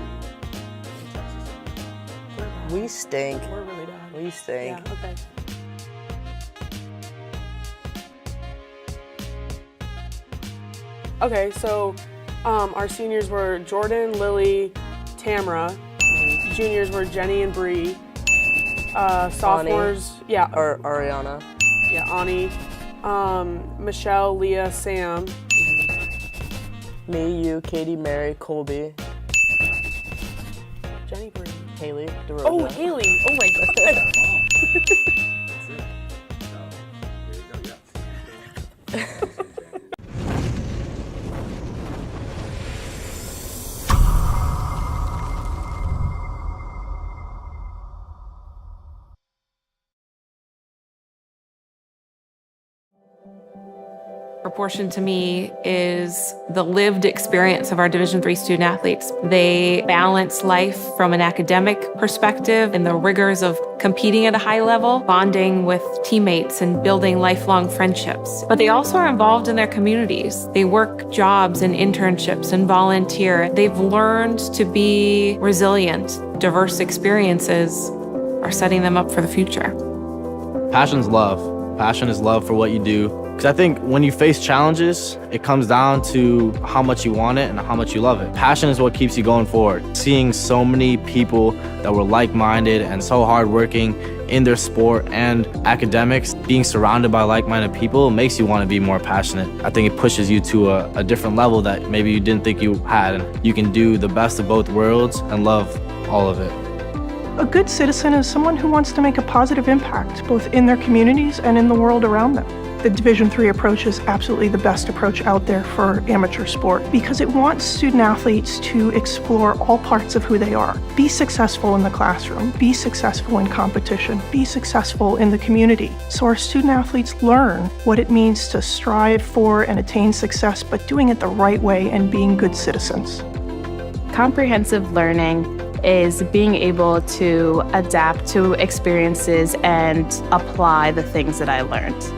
and Texas. We stink. We're really bad. We stink. Yeah, okay. Okay, so our seniors were Jordan, Lily, Tamara. Juniors were Jenny and Bree. Sophomores, yeah. Or Ariana. Yeah, Ani. Michelle, Leah, Sam. Me, you, Katie, Mary, Colby. Jenny, Bree. Haley, DeRosa. Oh, Haley. Oh my god. That's it. So, there you go, yeah. Proportion to me is the lived experience of our Division III student athletes. They balance life from an academic perspective and the rigors of competing at a high level, bonding with teammates and building lifelong friendships. But they also are involved in their communities. They work jobs and internships and volunteer. They've learned to be resilient. Diverse experiences are setting them up for the future. Passion's love. Passion is love for what you do. Because I think when you face challenges, it comes down to how much you want it and how much you love it. Passion is what keeps you going forward. Seeing so many people that were like-minded and so hardworking in their sport and academics, being surrounded by like-minded people makes you want to be more passionate. I think it pushes you to a different level that maybe you didn't think you had. And you can do the best of both worlds and love all of it. A good citizen is someone who wants to make a positive impact, both in their communities and in the world around them. The Division III approach is absolutely the best approach out there for amateur sport because it wants student athletes to explore all parts of who they are. Be successful in the classroom, be successful in competition, be successful in the community. So our student athletes learn what it means to strive for and attain success, but doing it the right way and being good citizens. Comprehensive learning is being able to adapt to experiences and apply the things that I learned.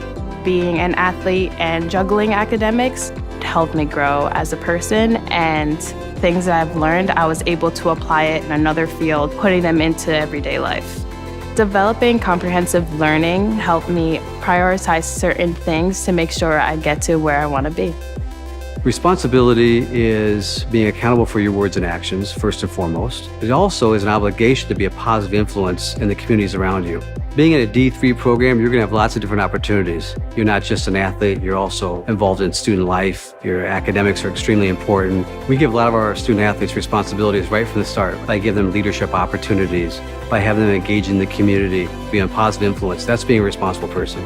Being an athlete and juggling academics helped me grow as a person, and things that I've learned, I was able to apply it in another field, putting them into everyday life. Developing comprehensive learning helped me prioritize certain things to make sure I get to where I want to be. Responsibility is being accountable for your words and actions, first and foremost. It also is an obligation to be a positive influence in the communities around you. Being in a D3 program, you're going to have lots of different opportunities. You're not just an athlete, you're also involved in student life. Your academics are extremely important. We give a lot of our student athletes responsibilities right from the start by giving them leadership opportunities, by having them engage in the community, being a positive influence. That's being a responsible person.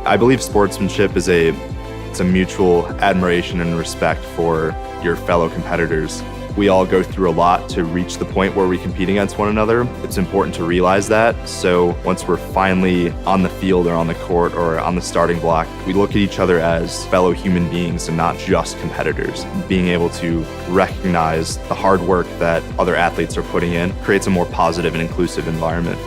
I believe sportsmanship is a mutual admiration and respect for your fellow competitors. We all go through a lot to reach the point where we compete against one another. It's important to realize that. So once we're finally on the field or on the court or on the starting block, we look at each other as fellow human beings and not just competitors. Being able to recognize the hard work that other athletes are putting in creates a more positive and inclusive environment.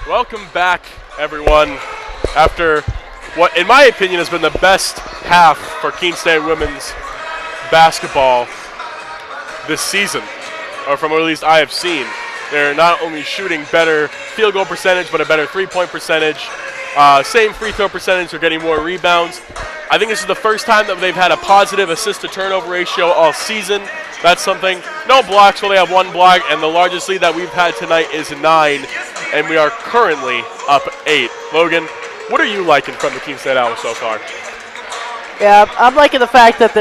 Welcome back, everyone, after what, in my opinion, has been the best half for Keene State women's basketball this season, or from what at least I have seen. They're not only shooting better field goal percentage, but a better three-point percentage. Same free throw percentage, they're getting more rebounds. I think this is the first time that they've had a positive assist-to-turnover ratio all season. That's something. No blocks, well, they have 1 block, and the largest lead that we've had tonight is 9, and we are currently up 8. Logan, what are you liking from the Keene State Owls so far? Yeah, I'm liking the fact that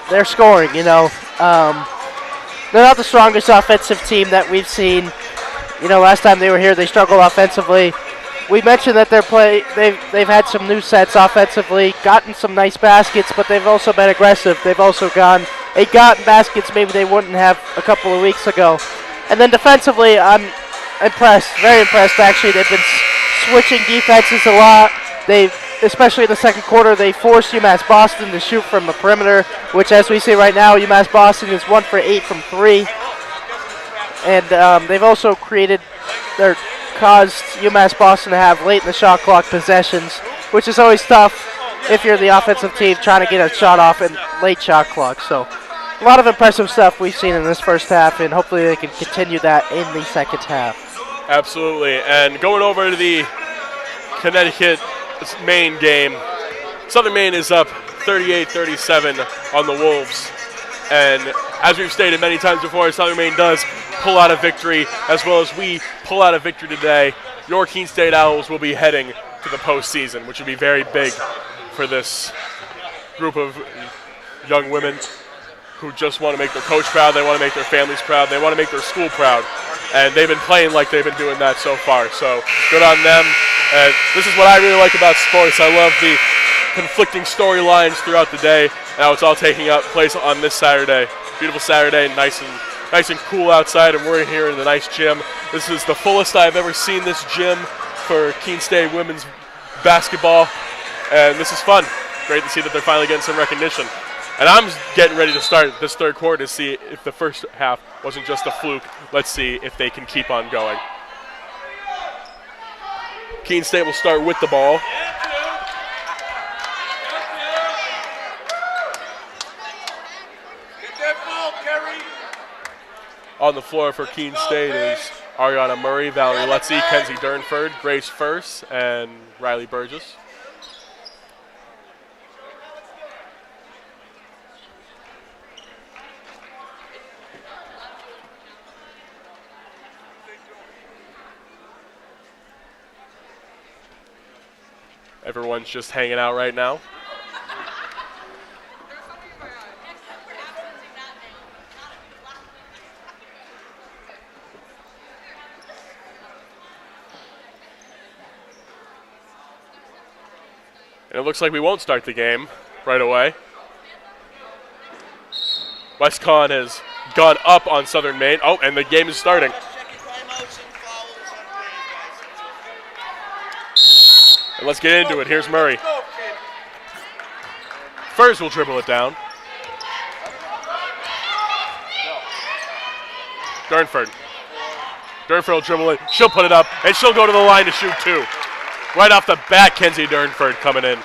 they're scoring, you know. They're not the strongest offensive team that we've seen. You know, last time they were here, they struggled offensively. We mentioned that they've had some new sets offensively, gotten some nice baskets, but they've also been aggressive. They've also gotten baskets maybe they wouldn't have a couple of weeks ago. And then defensively, I'm impressed, very impressed actually. They've been switching defenses a lot. Especially in the second quarter, they forced UMass-Boston to shoot from the perimeter, which as we see right now, UMass-Boston is 1 for 8 from 3. And they've also caused UMass-Boston to have late in the shot clock possessions, which is always tough if you're the offensive team trying to get a shot off in late shot clock. So a lot of impressive stuff we've seen in this first half, and hopefully they can continue that in the second half. Absolutely. And going over to the Connecticut Maine game, Southern Maine is up 38-37 on the Wolves. And as we've stated many times before, Southern Maine does pull out a victory, as well as we pull out a victory today. Your Keene State Owls will be heading to the postseason, which would be very big for this group of young women who just want to make their coach proud, they want to make their families proud, they want to make their school proud. And they've been playing like they've been doing that so far. So good on them. And this is what I really like about sports. I love the conflicting storylines throughout the day. Now it's all taking up place on this Saturday. Beautiful Saturday, nice and cool outside, and we're here in the nice gym. This is the fullest I've ever seen this gym for Keene State women's basketball, and this is fun. Great to see that they're finally getting some recognition. And I'm getting ready to start this third quarter to see if the first half wasn't just a fluke. Let's see if they can keep on going. Keene State will start with the ball. On the floor for Keene State is Ariana Murray, Valerie Letzi, Kenzie Durnford, Grace First, and Riley Burgess. Everyone's just hanging out right now. And it looks like we won't start the game right away. WestCon has gone up on Southern Maine. Oh, and the game is starting. And let's get into it. Here's Murray. Furs will dribble it down. Durnford. Durnford will dribble it. She'll put it up, and she'll go to the line to shoot 2. Right off the bat, Kenzie Durnford coming in.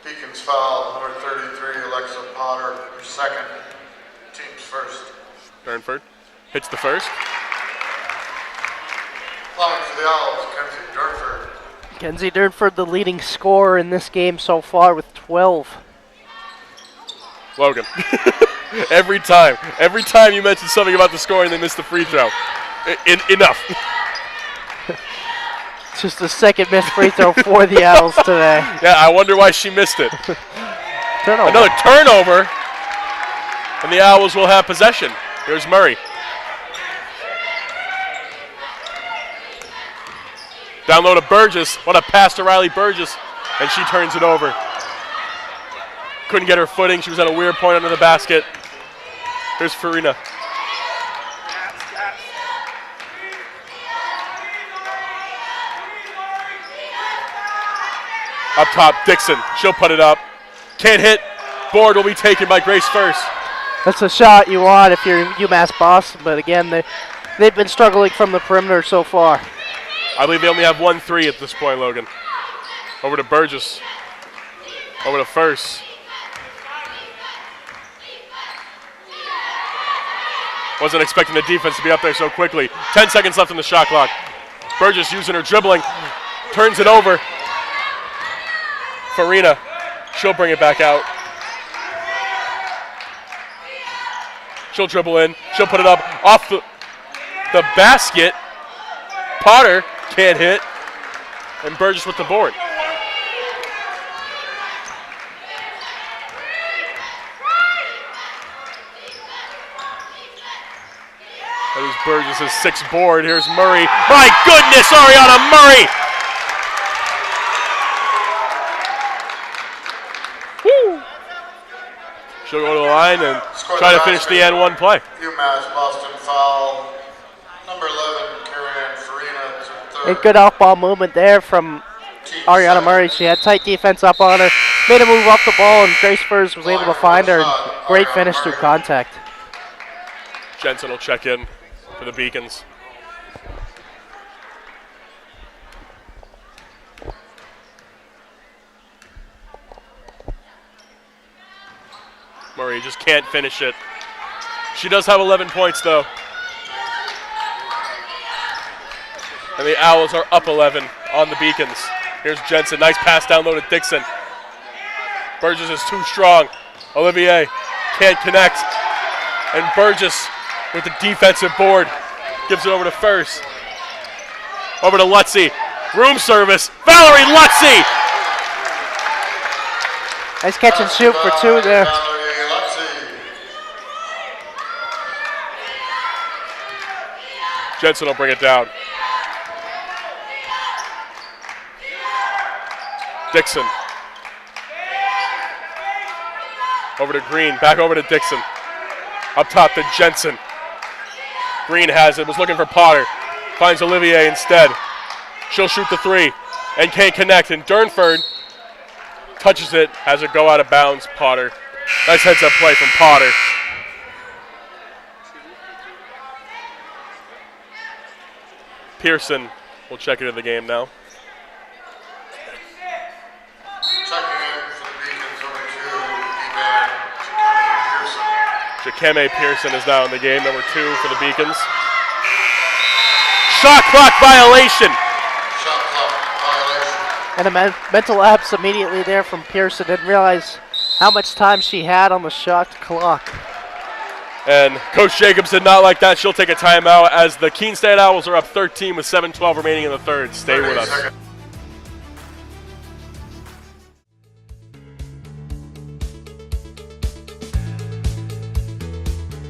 Beacon's foul, number 33, Alexa Potter, her second, team's first. Durnford hits the first. Fouling for the Owls, Kenzie Durnford. Kenzie Durnford, the leading scorer in this game so far with 12. Logan. Every time you mention something about the scoring, they miss the free throw. Enough. It's just the second missed free throw for the Owls today. Yeah, I wonder why she missed it. Turnover. Another turnover, and the Owls will have possession. Here's Murray. Down low to Burgess. What a pass to Riley Burgess, and she turns it over. Couldn't get her footing. She was at a weird point under the basket. Here's Farina. Up top, Dixon. She'll put it up. Can't hit. Board will be taken by Grace First. That's a shot you want if you're UMass-Boston, but again, they've been struggling from the perimeter so far. I believe they only have 1 3 at this point, Logan. Over to Burgess. Over to First. Wasn't expecting the defense to be up there so quickly. 10 seconds left in the shot clock. Burgess using her dribbling, turns it over. Farina, she'll bring it back out. She'll dribble in, she'll put it up off the basket. Potter can't hit, and Burgess with the board. There's Burgess' sixth board. Here's Murray. My goodness, Ariana Murray! Woo! She'll go to the line and try to finish the N1 play. UMass-Boston foul. Number 11, Carrie-Ann Farina to third. A good off-ball movement there from Ariana Murray. She had tight defense up on her, made a move off the ball, and Grace Spurs was able to find her. Great finish through contact. Jensen will check in for the Beacons. Murray just can't finish it. She does have 11 points though. And the Owls are up 11 on the Beacons. Here's Jensen, nice pass down low to Dixon. Burgess is too strong. Olivier can't connect. And Burgess with the defensive board gives it over to First. Over to Lutzy. Room service. Valerie Lutzy! Nice catch and shoot for two there. Jensen will bring it down. Dixon. Over to Green, back over to Dixon. Up top to Jensen. Green has it, was looking for Potter. Finds Olivier instead. She'll shoot the three and can't connect. And Durnford touches it, has it go out of bounds. Potter. Nice heads up play from Potter. Pearson will check into the game now. Jakeme Pearson is now in the game, number 2 for the Beacons. Shot clock violation. And a mental lapse immediately there from Pearson. Didn't realize how much time she had on the shot clock. And Coach Jacobs did not like that. She'll take a timeout as the Keene State Owls are up 13 with 7:12 remaining in the third. Stay with us.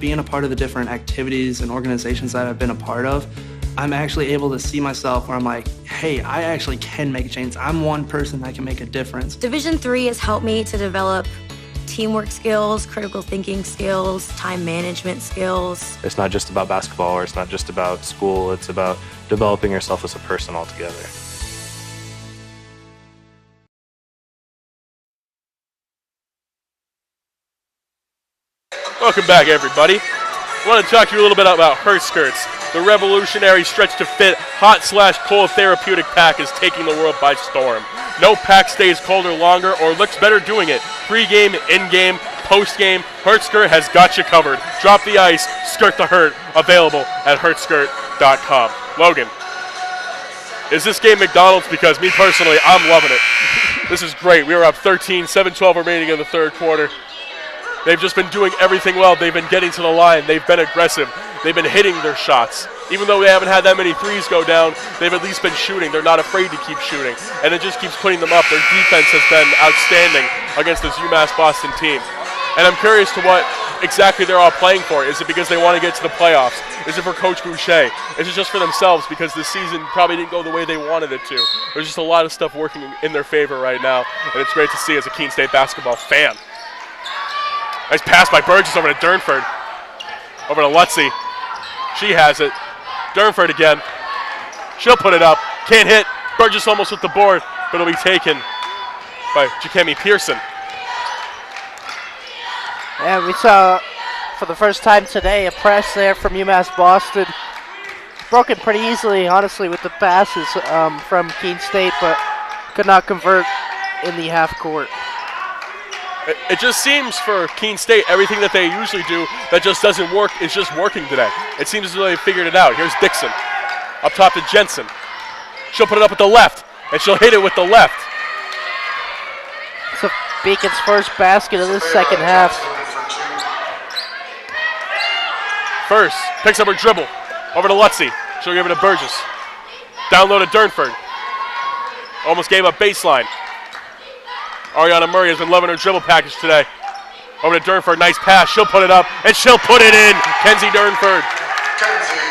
Being a part of the different activities and organizations that I've been a part of, I'm actually able to see myself where I'm like, hey, I actually can make a change. I'm one person that can make a difference. Division III has helped me to develop teamwork skills, critical thinking skills, time management skills. It's not just about basketball or it's not just about school. It's about developing yourself as a person altogether. Welcome back, everybody. I want to talk to you a little bit about Hurt Skirts. The revolutionary stretch-to-fit, hot/cold therapeutic pack is taking the world by storm. No pack stays colder longer or looks better doing it. Pre-game, in-game, post-game, Hurt Skirt has got you covered. Drop the ice, skirt the hurt. Available at hurtskirt.com. Logan, is this game McDonald's? Because me personally, I'm loving it. This is great. We are up 13, 7:12 remaining in the third quarter. They've just been doing everything well. They've been getting to the line. They've been aggressive. They've been hitting their shots. Even though they haven't had that many threes go down, they've at least been shooting. They're not afraid to keep shooting. And it just keeps putting them up. Their defense has been outstanding against this UMass-Boston team. And I'm curious to what exactly they're all playing for. Is it because they want to get to the playoffs? Is it for Coach Boucher? Is it just for themselves because this season probably didn't go the way they wanted it to? There's just a lot of stuff working in their favor right now. And it's great to see as a Keene State basketball fan. Nice pass by Burgess over to Durnford. Over to Lutzy. She has it. Durnford again. She'll put it up. Can't hit. Burgess almost with the board, but it'll be taken by Jakemi Pearson. And we saw, for the first time today, a press there from UMass-Boston. Broken pretty easily, honestly, with the passes from Keene State, but could not convert in the half court. It just seems for Keene State, everything that they usually do that just doesn't work is just working today. It seems as though they figured it out. Here's Dixon. Up top to Jensen. She'll put it up with the left, and she'll hit it with the left. It's Beacon's first basket of this second half. First, picks up her dribble. Over to Lutzy. She'll give it to Burgess. Down low to Durnford. Almost gave up baseline. Ariana Murray has been loving her dribble package today. Over to Durnford, nice pass. She'll put it up, and she'll put it in. Kenzie Durnford.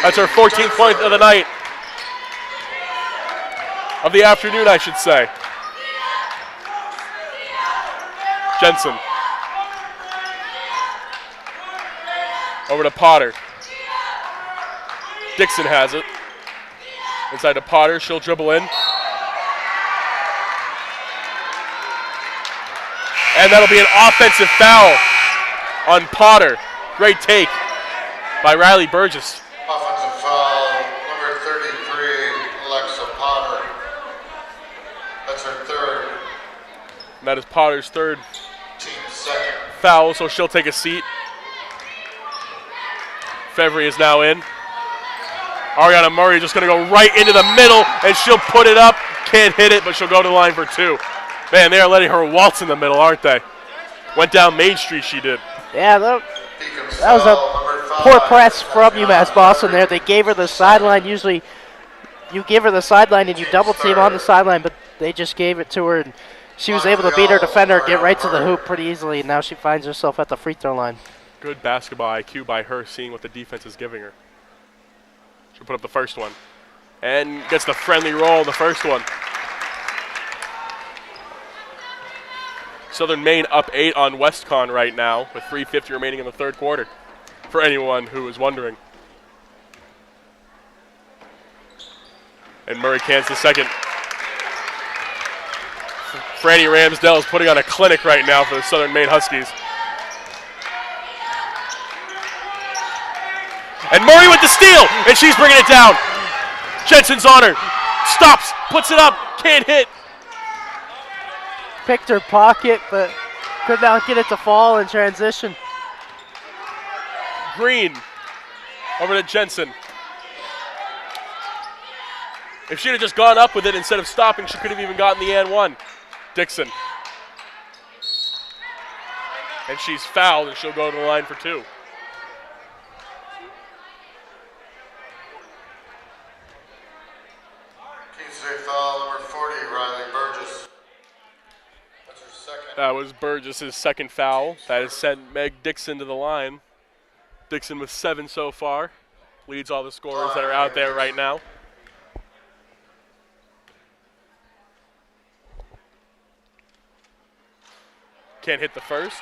That's her 14th point of the night. Of the afternoon, I should say. Jensen. Over to Potter. Dixon has it. Inside to Potter, she'll dribble in. And that'll be an offensive foul on Potter. Great take by Riley Burgess. Offensive foul, number 33, Alexa Potter. That's her third. And that is Potter's third Team second. foul, so she'll take a seat. Fevry is now in. Ariana Murray just going to go right into the middle, and she'll put it up. Can't hit it, but she'll go to the line for two. Man, they are letting her waltz in the middle, aren't they? Went down Main Street, she did. Yeah, that was a poor press from UMass-Boston there. They gave her the sideline. Usually you give her the sideline and you double team on the sideline, but they just gave it to her, and she was able to beat her defender, get right to the hoop pretty easily, and now she finds herself at the free throw line. Good basketball IQ by her, seeing what the defense is giving her. She'll put up the first one. And gets the friendly roll, the first one. Southern Maine up 8 on WestCon right now with 3:50 remaining in the third quarter, for anyone who is wondering. And Murray cans the second. Franny Ramsdell is putting on a clinic right now for the Southern Maine Huskies. And Murray with the steal, and she's bringing it down. Jensen's on her. Stops, puts it up, can't hit. Picked her pocket, but could not get it to fall in transition. Green over to Jensen. If she'd have just gone up with it instead of stopping, she could have even gotten the and one. Dixon. And she's fouled, and she'll go to the line for two. Keene State foul, number 40, Riley Burgess. That's her second. That was Burgess' second foul. That has sent Meg Dixon to the line. Dixon with 7 so far. Leads all the scorers that are out there right now. Can't hit the first.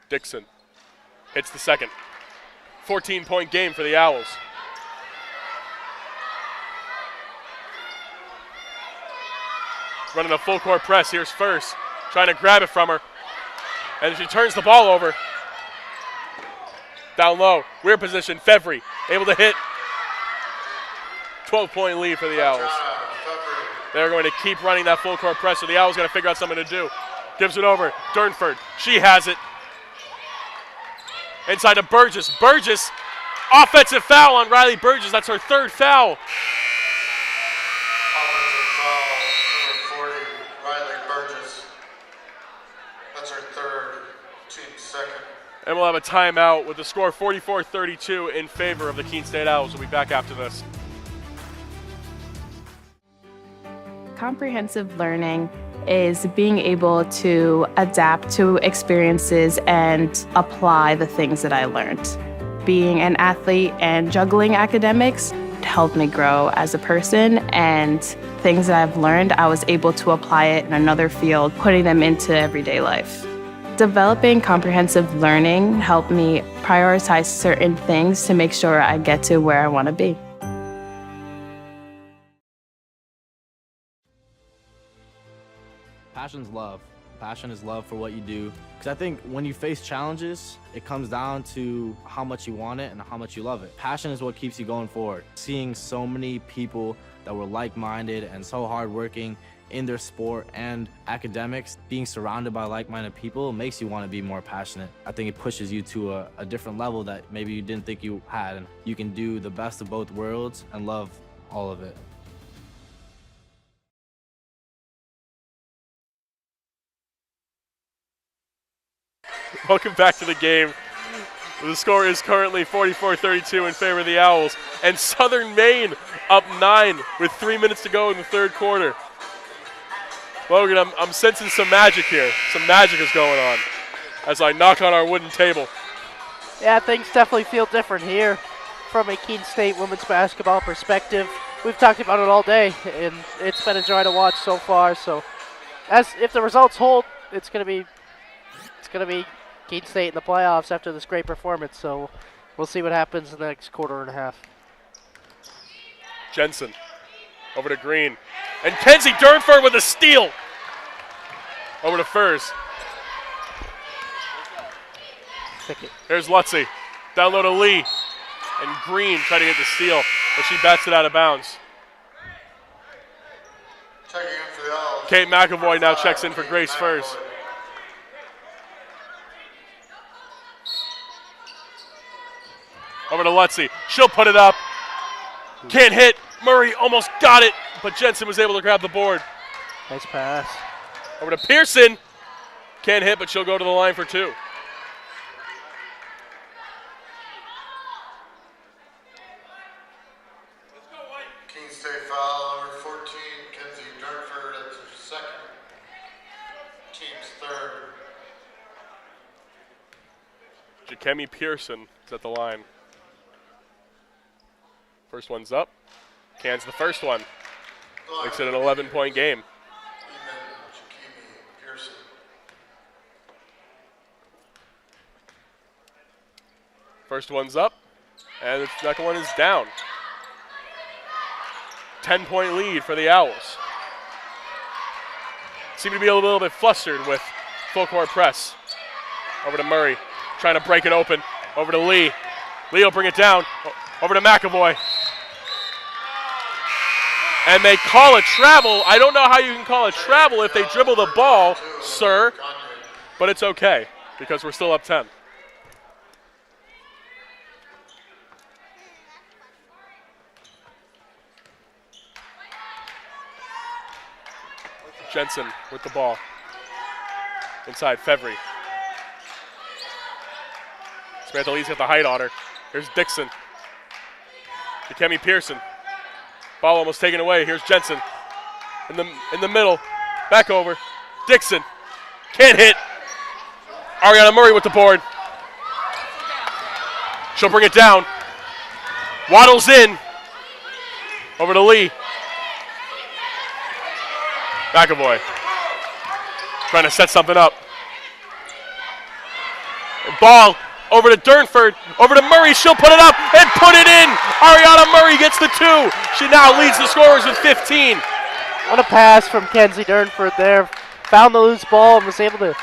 Dixon hits the second. 14-point game for the Owls. Running a full court press. Here's First, trying to grab it from her. And she turns the ball over. Down low, weird position, Fevry able to hit. 12-point lead for the Owls. They're going to keep running that full court press, so the Owls got to figure out something to do. Gives it over, Durnford, she has it. Inside to Burgess. Burgess, offensive foul on Riley Burgess. That's her third foul. Offensive foul, number 40, Riley Burgess. That's her third, team second. And we'll have a timeout with the score 44-32 in favor of the Keene State Owls. We'll be back after this. Comprehensive learning is being able to adapt to experiences and apply the things that I learned. Being an athlete and juggling academics helped me grow as a person, and things that I've learned, I was able to apply it in another field, putting them into everyday life. Developing comprehensive learning helped me prioritize certain things to make sure I get to where I want to be. Passion's love. Passion is love for what you do. Because I think when you face challenges, it comes down to how much you want it and how much you love it. Passion is what keeps you going forward. Seeing so many people that were like-minded and so hardworking in their sport and academics, being surrounded by like-minded people makes you want to be more passionate. I think it pushes you to a different level that maybe you didn't think you had, and you can do the best of both worlds and love all of it. Welcome back to the game. The score is currently 44-32 in favor of the Owls, and Southern Maine up 9 with 3 minutes to go in the third quarter. Logan, I'm sensing some magic here. Some magic is going on as I knock on our wooden table. Yeah, things definitely feel different here from a Keene State women's basketball perspective. We've talked about it all day, and it's been a joy to watch so far. So, if the results hold, it's gonna be Keene State in the playoffs after this great performance. So, we'll see what happens in the next quarter and a half. Jensen over to Green, and Kenzie Durnford with a steal. Over to Furs. Here's Lutzy. Down low to Lee. And Green trying to get the steal, but she bats it out of bounds. Kate McAvoy now checks in for Grace Furs. Over to Lutzy. She'll put it up. Can't hit. Murray almost got it, but Jensen was able to grab the board. Nice pass. Over to Pearson. Can't hit, but she'll go to the line for 2. Keene State foul, number 14, Kenzie Durnford. That's her second. Team's third. Jakemi Pearson is at the line. First one's up. Cans the first one. Makes it an 11-point game. First one's up, and the second one is down. 10-point lead for the Owls. Seem to be a little bit flustered with full court press. Over to Murray, trying to break it open. Over to Lee. Lee will bring it down. Over to McAvoy. And they call a travel. I don't know how you can call a travel if they dribble the ball, sir. But it's okay, because we're still up 10. Jensen with the ball. Inside, Fevry. Samantha Lee's got the height on her. Here's Dixon. Jakemi Pearson. Ball almost taken away. Here's Jensen. In the middle. Back over. Dixon. Can't hit. Ariana Murray with the board. She'll bring it down. Waddles in. Over to Lee. McAvoy. Trying to set something up. Ball over to Durnford. Over to Murray. She'll put it up and put it in. Ariana Murray gets the 2. She now leads the scorers with 15. What a pass from Kenzie Durnford there. Found the loose ball and was able to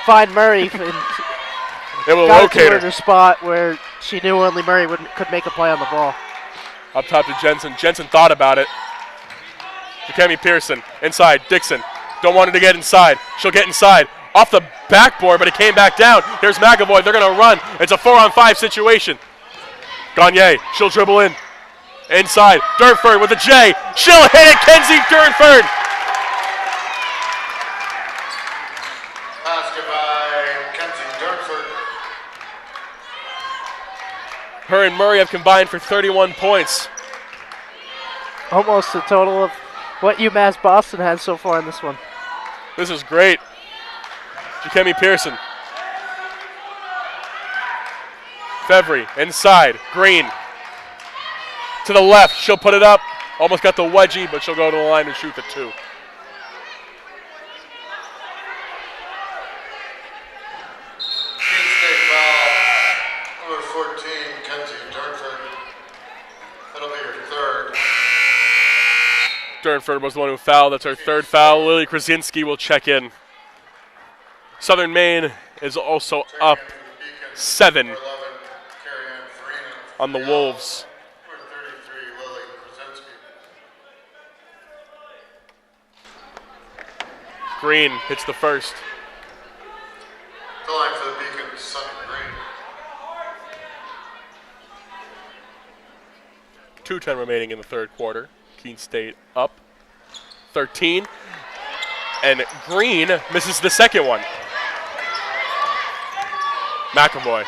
find Murray. And it will got locate her in her spot where she knew only Murray could make a play on the ball. Up top to Jensen. Jensen thought about it. Jakemi Pearson inside. Dixon. Don't want her to get inside. She'll get inside. Off the backboard, but it came back down. Here's McAvoy. They're going to run. It's a 4-on-5 situation. Gagne. She'll dribble in. Inside. Durnford with a J. She'll hit it. Kenzie Durnford. Basket by Kenzie Durnford. Her and Murray have combined for 31 points. Almost a total of what UMass-Boston has so far in this one. This is great. Jakemi Pearson. Fevry inside. Green. To the left. She'll put it up. Almost got the wedgie, but she'll go to the line and shoot the 2. Keene State foul, number 14, Kenzie Durnford. That'll be her third. Durnford was the one who fouled. That's our third foul. Lily Krasinski will check in. Southern Maine is also up 7 on the Wolves. Green hits the first. The line for the Beacons, Sonny Green. 2:10 remaining in the third quarter. Keene State up 13. And Green misses the second one. McAvoy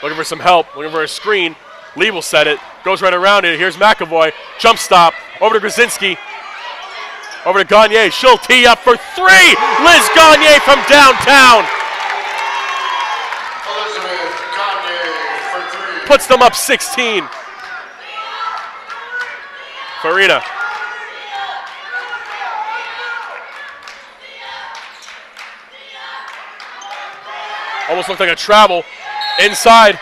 looking for some help, looking for a screen. Lee will set it, goes right around it. Here's McAvoy, jump stop, over to Krasinski, over to Gagne. She'll tee up for 3. Liz Gagne from downtown. Elizabeth Gagne for 3. Puts them up 16. Farina. Almost looked like a travel. Inside.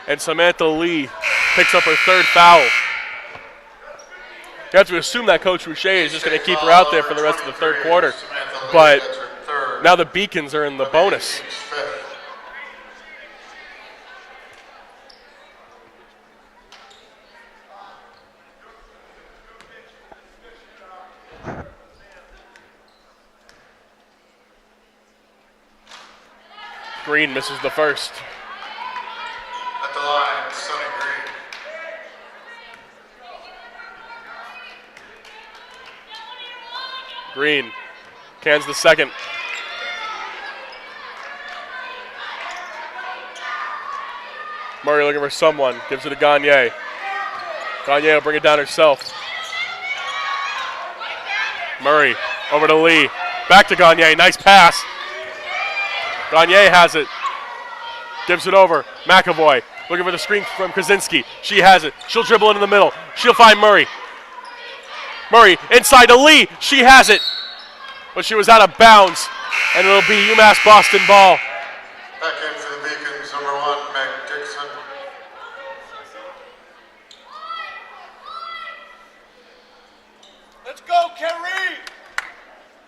And Samantha Lee picks up her third foul. You have to assume that Coach Boucher is just going to keep her out there for the rest of the third quarter. But now the Beacons are in the bonus. Green misses the first. At the line, Sonny Green. Green cans the second. Murray looking for someone, gives it to Gagne. Gagne will bring it down herself. Murray over to Lee, back to Gagne, nice pass. Gagne has it, gives it over. McAvoy looking for the screen from Krasinski. She has it, she'll dribble into the middle. She'll find Murray. Murray inside to Lee, she has it. But she was out of bounds, and it'll be UMass-Boston ball. Back in for the Beacons, number 1, Meg Dixon. Let's go, Kerry!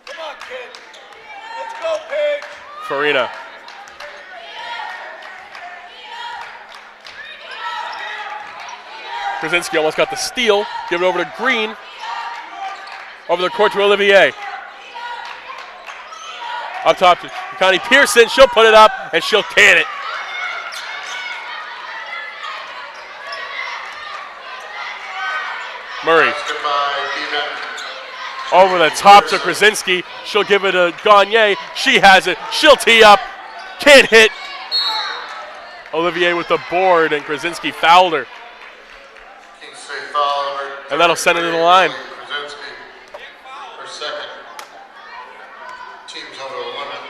Come on, kid. Let's go, Pig! Farina. Krasinski almost got the steal. Give it over to Green. Over the court to Olivier. Up top to Connie Pearson. She'll put it up and she'll can it. Murray. Over the top to Krasinski. She'll give it to Gagne. She has it. She'll tee up. Can't hit. Olivier with the board, and Krasinski fouled her. And that'll send it to the line. Krasinski, her second. Team's over the limit.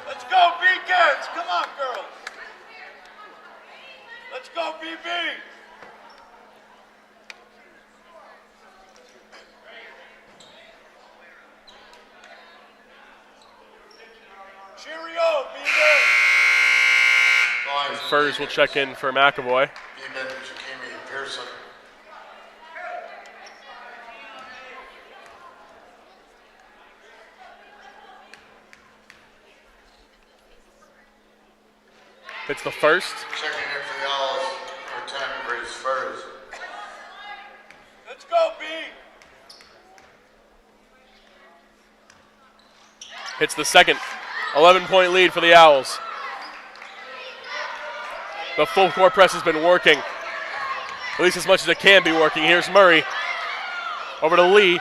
Let's go, Beacons! Come on, girls! Let's go, BB! Cheerio, BB! And Furs will check in for McAvoy. Beeman, Jakimi, Pearson. It's the first. Checking in for the Owls, number 10, Grace Furs. Let's go, B! Hits the second. 11-point lead for the Owls. The full court press has been working, at least as much as it can be working. Here's Murray. Over to Lee.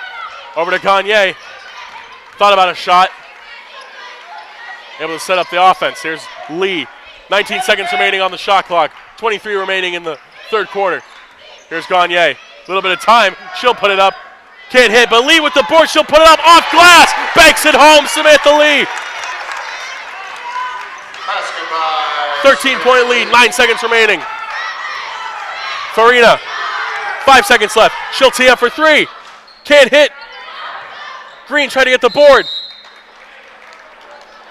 Over to Gagne. Thought about a shot. Able to set up the offense. Here's Lee. 19 seconds remaining on the shot clock. 23 remaining in the third quarter. Here's Gagne. A little bit of time. She'll put it up. Can't hit, but Lee with the board. She'll put it up off glass. Banks it home. Samantha Lee. 13-point lead, 9 seconds remaining. Farina, 5 seconds left. She'll tee up for 3. Can't hit. Green trying to get the board.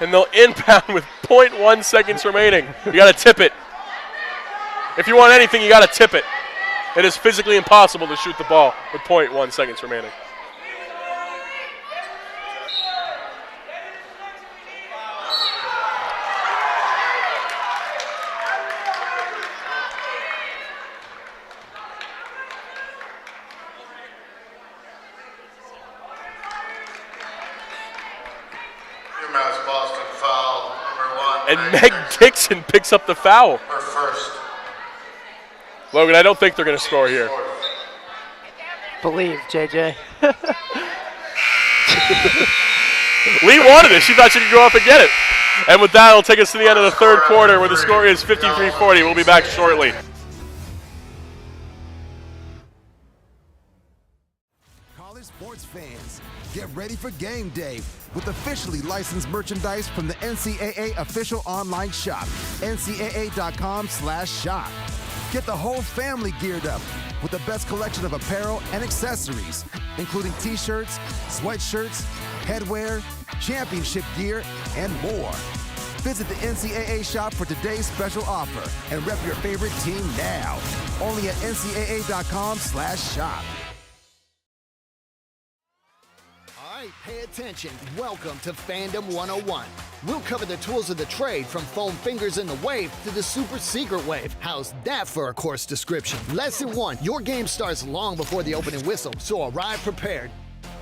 And they'll inbound with 0.1 seconds remaining. You got to tip it. If you want anything, you got to tip it. It is physically impossible to shoot the ball with 0.1 seconds remaining. UMass-Boston foul, number 1. And Meg Dixon picks up the foul. Her first. Logan, I don't think they're going to score here. Believe, JJ. Lee wanted it. She thought she could go up and get it. And with that, it'll take us to the end of the third quarter where the score is 53-40. We'll be back shortly. College sports fans, get ready for game day with officially licensed merchandise from the NCAA official online shop, ncaa.com/shop. Get the whole family geared up with the best collection of apparel and accessories, including t-shirts, sweatshirts, headwear, championship gear, and more. Visit the NCAA shop for today's special offer and rep your favorite team now. Only at ncaa.com/shop. Pay attention. Welcome to Fandom 101. We'll cover the tools of the trade from foam fingers in the wave to the super secret wave. How's that for a course description? Lesson 1, your game starts long before the opening whistle, so arrive prepared.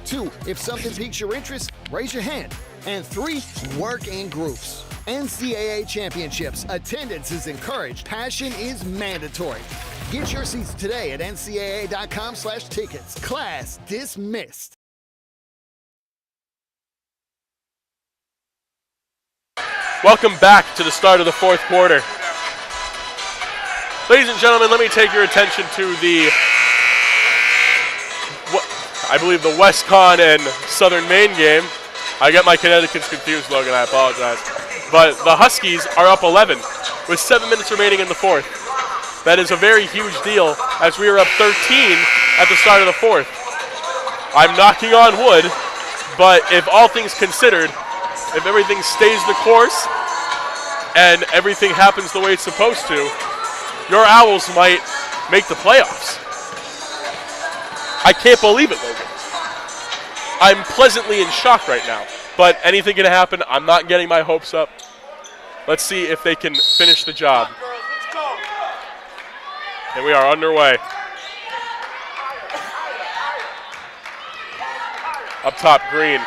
2, if something piques your interest, raise your hand. And 3, work in groups. NCAA championships. Attendance is encouraged. Passion is mandatory. Get your seats today at ncaa.com/tickets. Class dismissed. Welcome back to the start of the fourth quarter. Ladies and gentlemen, let me take your attention to I believe the WestCon and Southern Maine game. I get my Connecticut's confused, Logan, I apologize. But the Huskies are up 11 with 7 minutes remaining in the fourth. That is a very huge deal as we are up 13 at the start of the fourth. I'm knocking on wood, but if all things considered, if everything stays the course and everything happens the way it's supposed to, your Owls might make the playoffs. I can't believe it, Logan. I'm pleasantly in shock right now, but anything can happen. I'm not getting my hopes up. Let's see if they can finish the job. And we are underway. Up top, Green.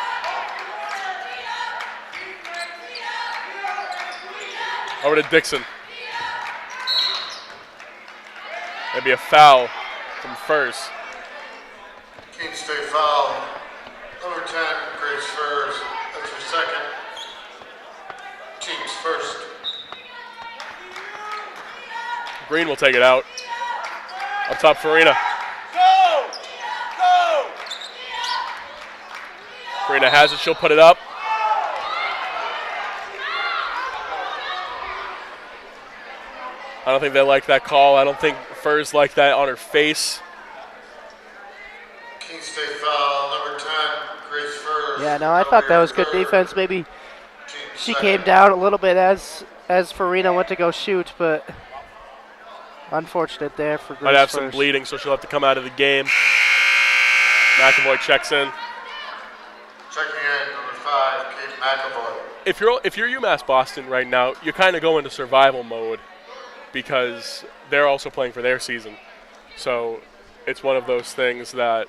Over to Dixon. Maybe a foul from Furs. Keene State foul. Number 10, Grace Furs. That's her second. Team's first. Green will take it out. Up top, Farina. Go! Go! Farina has it. She'll put it up. I don't think they like that call. I don't think Furs like that on her face. Keene State foul, number 10, Grace Furs. Yeah, no, I thought that was good defense. Maybe she came down a little bit as Farina went to go shoot, but unfortunate there for Grace Might have Furs. some bleeding, so she'll have to come out of the game. McAvoy checks in. Checking in, number 5, Kate McAvoy. If you're UMass-Boston right now, you kind of go into survival mode because they're also playing for their season. So it's one of those things that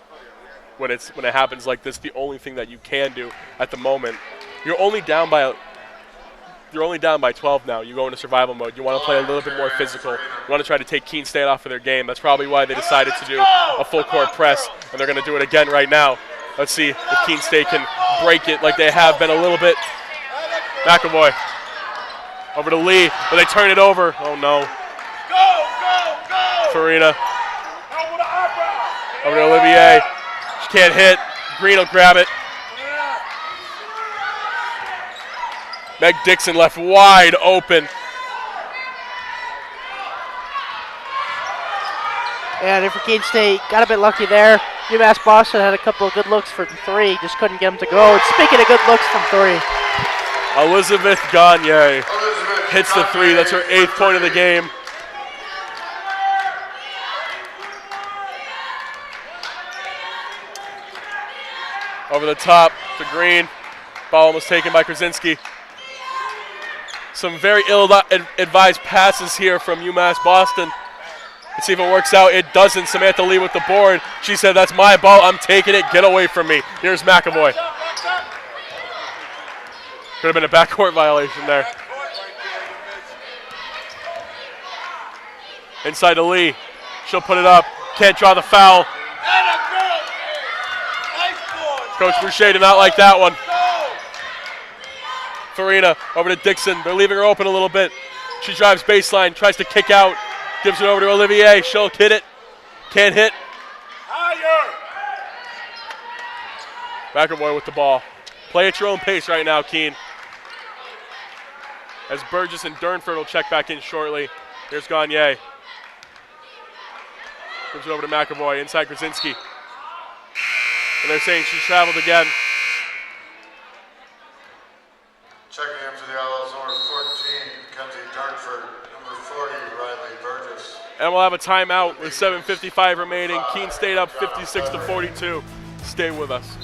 when it happens like this, the only thing that you can do at the moment, you're only down by 12 now. You go into survival mode. You want to play a little bit more physical. You want to try to take Keene State off of their game. That's probably why they decided to do a full court press, and they're going to do it again right now. Let's see if Keene State can break it like they have been a little bit. McAvoy over to Lee, but they turn it over. Oh no. Go! Farina over to Olivier. She can't hit. Green will grab it. Meg Dixon left wide open. And for Keene State, got a bit lucky there. UMass-Boston had a couple of good looks from 3, just couldn't get them to go. And speaking of good looks from 3, Elizabeth Gagne hits the three. That's her 8th point of the game. Over the top to Green. Ball almost taken by Krasinski. Some very ill-advised passes here from UMass-Boston. Let's see if it works out. It doesn't. Samantha Lee with the board. She said, that's my ball. I'm taking it. Get away from me. Here's McAvoy. Could have been a backcourt violation there. Inside to Lee. She'll put it up. Can't draw the foul. Coach Boucher did not like that one. Farina over to Dixon. They're leaving her open a little bit. She drives baseline, tries to kick out. Gives it over to Olivier. She'll hit it. Can't hit. McAvoy with the ball. Play at your own pace right now, Keene. As Burgess and Durnford will check back in shortly. Here's Gagne. Gives it over to McAvoy. Inside Krasinski. And they're saying she traveled again. Checking in to the Outlaws, number 14, Kenzie Dartford, number 40, Riley Burgess. And we'll have a timeout with 7:55 remaining. Keene State up 56-42. Stay with us.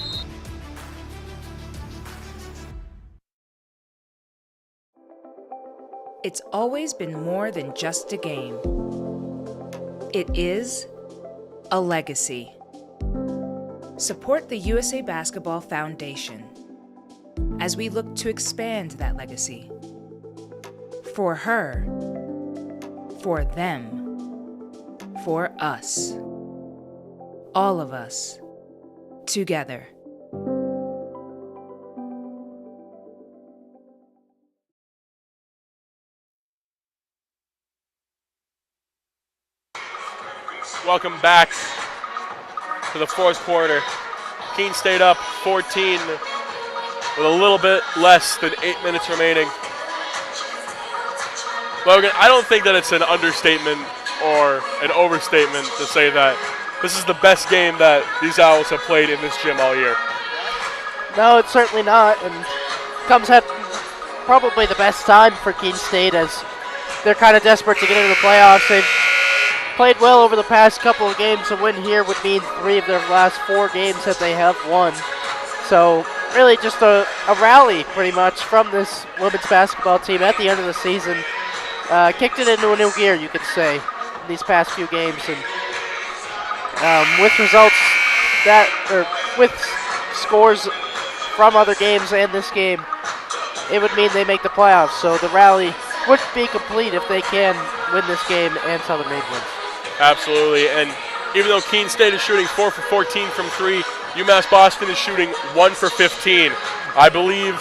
It's always been more than just a game. It is a legacy. Support the USA Basketball Foundation as we look to expand that legacy. For her, for them, for us. All of us, together. Welcome back to the fourth quarter. Keene State up 14 with a little bit less than 8 minutes remaining. Logan, I don't think that it's an understatement or an overstatement to say that this is the best game that these Owls have played in this gym all year. No, it's certainly not, and comes at probably the best time for Keene State as they're kind of desperate to get into the playoffs. They've played well over the past couple of games. A win here would mean 3 of their last 4 games that they have won. So really just a rally pretty much from this women's basketball team at the end of the season. Kicked it into a new gear, you could say, in these past few games. And with results that, or with scores from other games and this game, it would mean they make the playoffs. So the rally would be complete if they can win this game and Southern Maine wins. Absolutely, and even though Keene State is shooting 4 for 14 from 3, UMass-Boston is shooting 1 for 15. I believe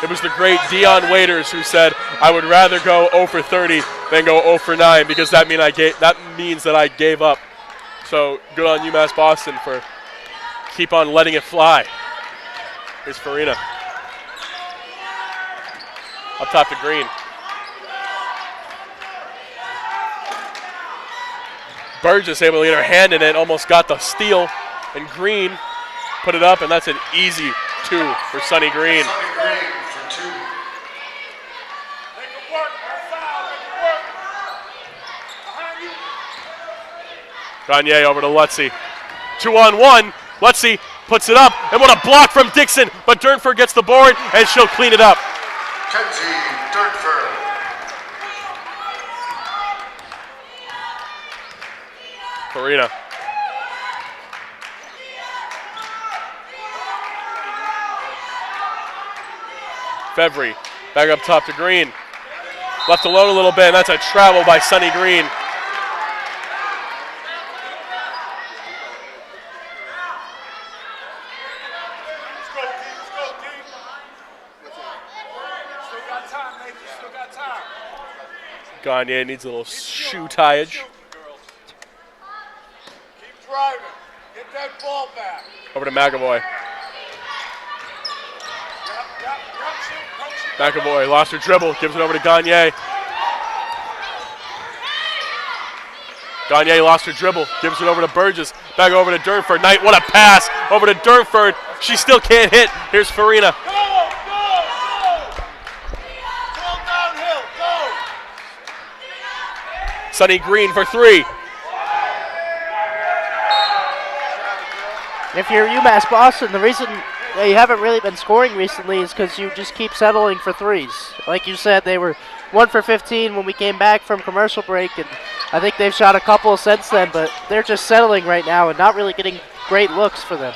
it was the great Dion Waiters who said, I would rather go 0 for 30 than go 0 for 9 because that means that I gave up. So good on UMass-Boston for keep on letting it fly. Here's Farina. Up top to Green. Burgess able to get her hand in it, almost got the steal, and Green put it up, and that's an easy 2 for Sunny Green. Gagne over to Lutzy. 2-on-1. Lutzy puts it up, and what a block from Dixon, but Durnford gets the board, and she'll clean it up. Kenzie Durnford. Farina. Fevry back up top to Green. Left alone a little bit, and that's a travel by Sunny Green. Gagne needs a little shoe tiage. Keep driving. Get that ball back. Over to McAvoy. McAvoy lost her dribble, gives it over to Gagne. Gagne lost her dribble, gives it over to Burgess. Back over to Durnford. Knight, what a pass over to Durnford. She still can't hit. Here's Farina. Sunny Green for three. If you're UMass-Boston, the reason that you haven't really been scoring recently is because you just keep settling for threes. Like you said, they were 1 for 15 when we came back from commercial break, and I think they've shot a couple since then, but they're just settling right now and not really getting great looks for them.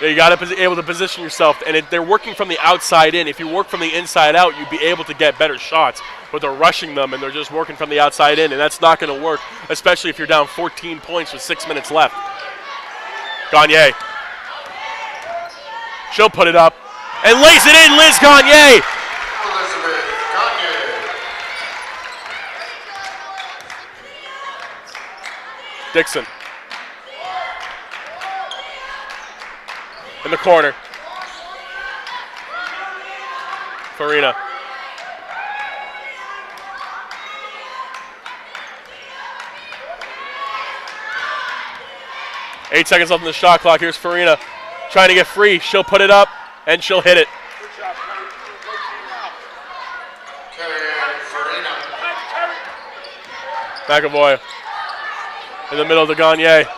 Yeah, you got to be able to position yourself, and they're working from the outside in. If you work from the inside out, you'd be able to get better shots, but they're rushing them, and they're just working from the outside in, and that's not going to work, especially if you're down 14 points with 6 minutes left. Gagne. She'll put it up and lays it in, Liz Gagne. Dixon. In the corner. Farina. Eight seconds left on the shot clock. Here's Farina trying to get free. She'll put it up, and she'll hit it. McAvoy in the middle of the Gagne.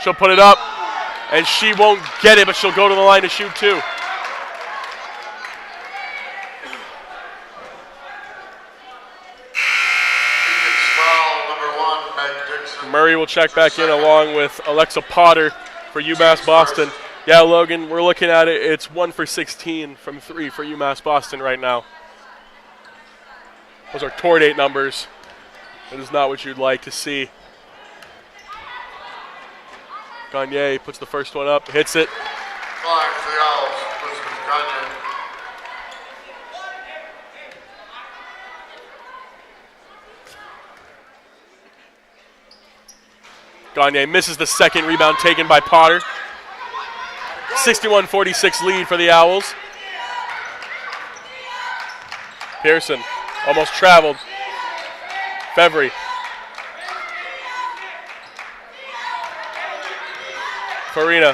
She'll put it up, and she won't get it, but she'll go to the line to shoot two. Murray will check back in along with Alexa Potter for UMass-Boston. Yeah, Logan, we're looking at it. It's 1 for 16 from three for UMass-Boston right now. Those are tornado numbers. It is not what you'd like to see. Gagne puts the first one up, hits it. Gagne misses the second rebound taken by Potter. 61-46 lead for the Owls. Pearson almost traveled. Fevry. Farina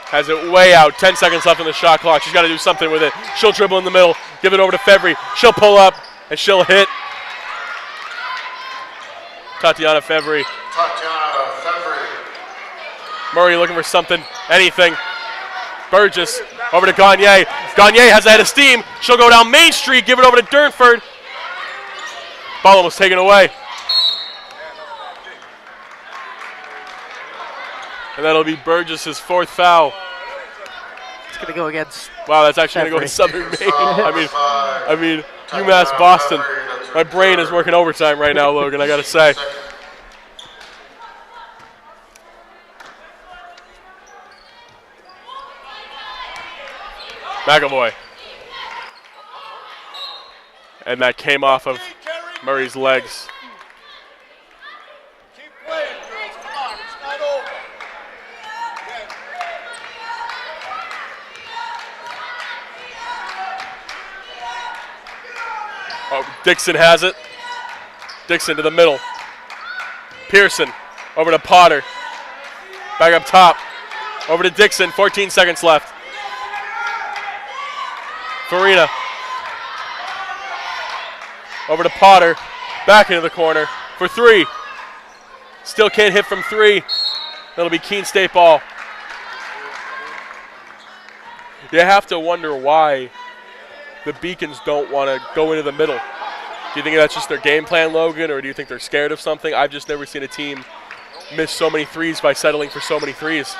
has it way out. 10 seconds left on the shot clock. She's got to do something with it. She'll dribble in the middle, give it over to Fevry. She'll pull up, and she'll hit. Tatiana Fevry. Murray looking for something, anything. Burgess over to Gagne. Gagne has a head of steam. She'll go down Main Street, give it over to Durnford. Ball almost taken away. And that'll be Burgess's fourth foul. It's going to go against. Wow, that's actually going to go to Southern Maine. I mean, UMass-Boston. My brain is working overtime right now, Logan, I got to say. McAvoy. And that came off of Murray's legs. Keep playing, girls. Come on, it's not over. Oh, Dixon has it. Dixon to the middle. Pearson over to Potter. Back up top. Over to Dixon. 14 seconds left. Farina. Over to Potter. Back into the corner for three. Still can't hit from three. That'll be Keene State ball. You have to wonder why the Beacons don't want to go into the middle. Do you think that's just their game plan, Logan, or do you think they're scared of something? I've just never seen a team miss so many threes by settling for so many threes.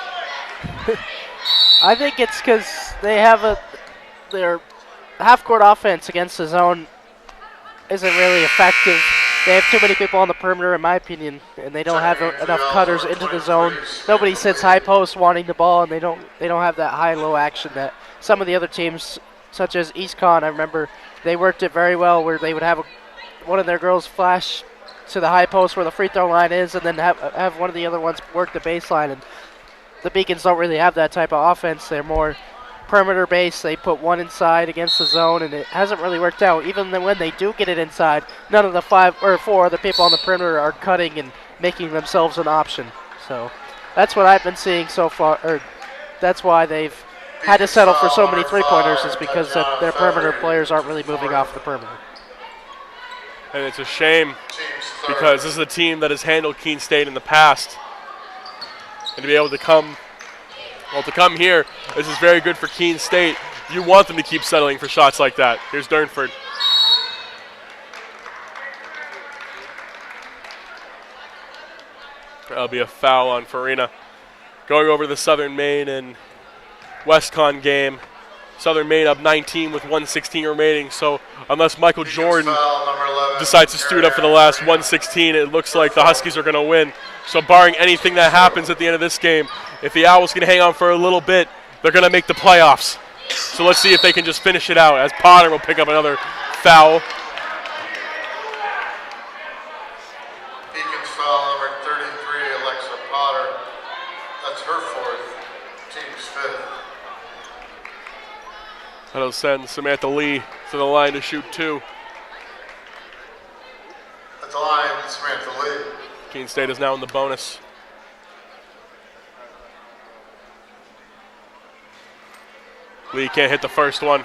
I think it's because they have their half-court offense against the zone isn't really effective. They have too many people on the perimeter, in my opinion, and they don't have enough cutters into the zone. Nobody sits high post wanting the ball, and they don't have that high-low action that some of the other teams, such as EastCon, I remember they worked it very well, where they would have one of their girls flash to the high post where the free throw line is, and then have one of the other ones work the baseline. And the Beacons don't really have that type of offense. They're more perimeter based. They put one inside against the zone, and it hasn't really worked out. Even when they do get it inside, none of the 5 or 4 other people on the perimeter are cutting and making themselves an option. So that's what I've been seeing so far, or that's why they've had to settle for so many three-pointers is because their perimeter players aren't really moving off the perimeter. And it's a shame because this is a team that has handled Keene State in the past. And to be able to come here, this is very good for Keene State. You want them to keep settling for shots like that. Here's Durnford. That'll be a foul on Farina. Going over to the Southern Maine and WestCon game. Southern Maine up 19 with 1:16 remaining. So unless Michael Jordan decides to stew it up for the last 1:16, it looks like the Huskies are going to win. So barring anything that happens at the end of this game, if the Owls can hang on for a little bit, they're going to make the playoffs. So let's see if they can just finish it out as Potter will pick up another foul. Beacon's foul number 33, Alexa Potter. That's her fourth, team's fifth. That'll send Samantha Lee to the line to shoot 2. At the line, Samantha Lee. Keene State is now in the bonus. Lee can't hit the first one.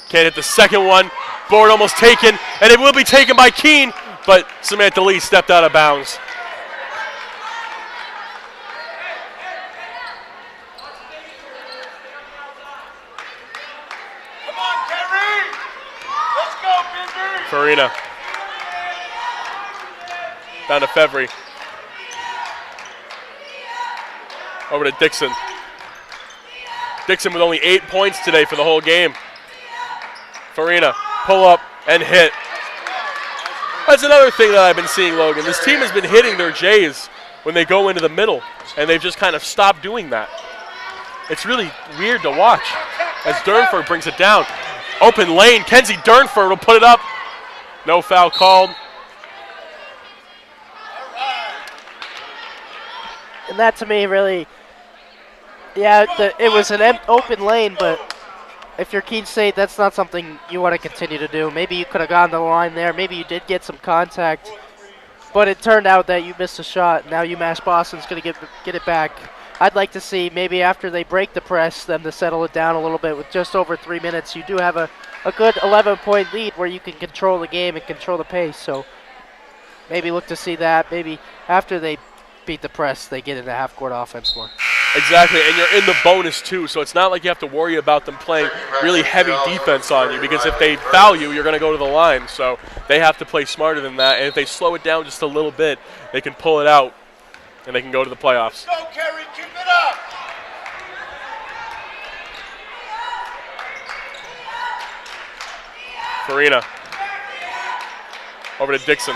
Can't hit the second one. Board almost taken, and it will be taken by Keene, but Samantha Lee stepped out of bounds. Come on, Kerry! Let's go, baby! Farina. Down to Fevry. Over to Dixon. Dixon with only 8 points today for the whole game. Farina, pull up and hit. That's another thing that I've been seeing, Logan. This team has been hitting their J's when they go into the middle, and they've just kind of stopped doing that. It's really weird to watch as Durnford brings it down. Open lane, Kenzie Durnford will put it up. No foul called. And that to me really, it was an open lane, but if you're Keene State, that's not something you want to continue to do. Maybe you could have gone to the line there. Maybe you did get some contact. But it turned out that you missed a shot. Now UMass-Boston's going to get it back. I'd like to see maybe after they break the press, them to settle it down a little bit with just over 3 minutes. You do have a good 11-point lead where you can control the game and control the pace. So maybe look to see that. Maybe after they beat the press, they get into half-court offense more. Exactly, and you're in the bonus too, so it's not like you have to worry about them playing really heavy defense on you, because if they foul you, you're going to go to the line. So they have to play smarter than that, and if they slow it down just a little bit, they can pull it out, and they can go to the playoffs. Go, Kerry, keep it up! Farina. Over to Dixon.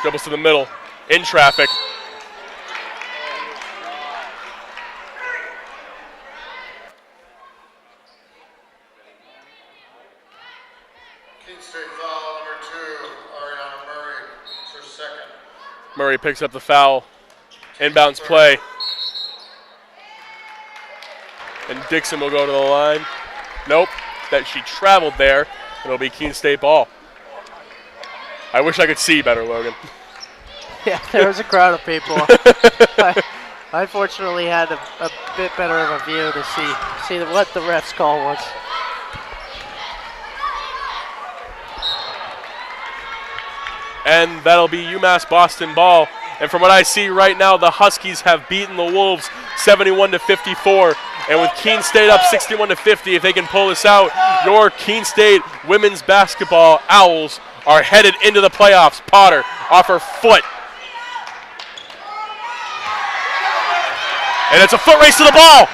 Dribbles to the middle, in traffic. Murray picks up the foul. Inbounds play. And Dixon will go to the line. Nope, that she traveled there. It'll be Keene State ball. I wish I could see better, Logan. Yeah, there was a crowd of people. I fortunately had a bit better of a view to see what the ref's call was. And that'll be UMass-Boston ball. And from what I see right now, the Huskies have beaten the Wolves 71-54. And with Keene State up 61-50, if they can pull this out, your Keene State women's basketball Owls are headed into the playoffs. Potter off her foot. And it's a foot race to the ball.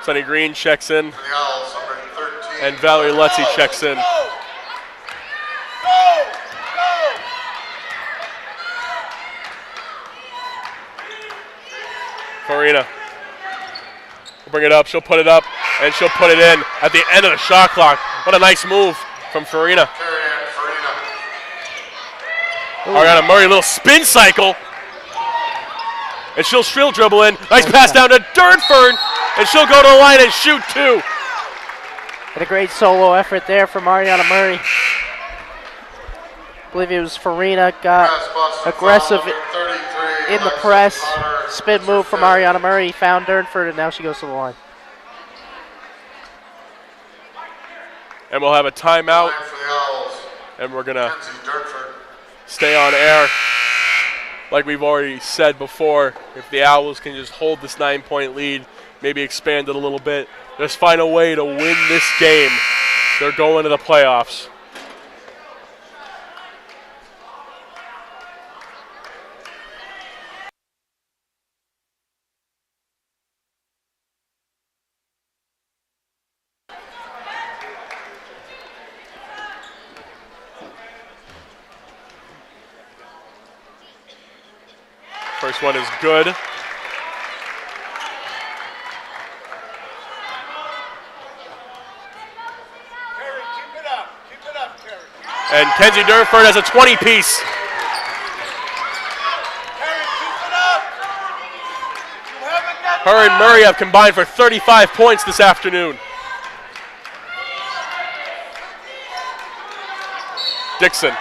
Sonny Green checks in, and Valerie Lutzy checks in. Farina will bring it up. She'll put it up. And she'll put it in at the end of the shot clock. What a nice move from Farina. Ariana Murray, a little spin cycle. And she'll dribble in. Nice pass down to Durnford. And she'll go to the line and shoot 2. And a great solo effort there from Ariana Murray. I believe it was Farina got aggressive in the press. Spin move from Ariana Murray. Found Durnford, and now she goes to the line. And we'll have a timeout. And we're going to stay on air. Like we've already said before, if the Owls can just hold this 9-point lead, maybe expand it a little bit, just find a way to win this game, they're going to the playoffs. First one is good. And Kenzie Durnford has a 20-piece. Her and Murray have combined for 35 points this afternoon. Dixon.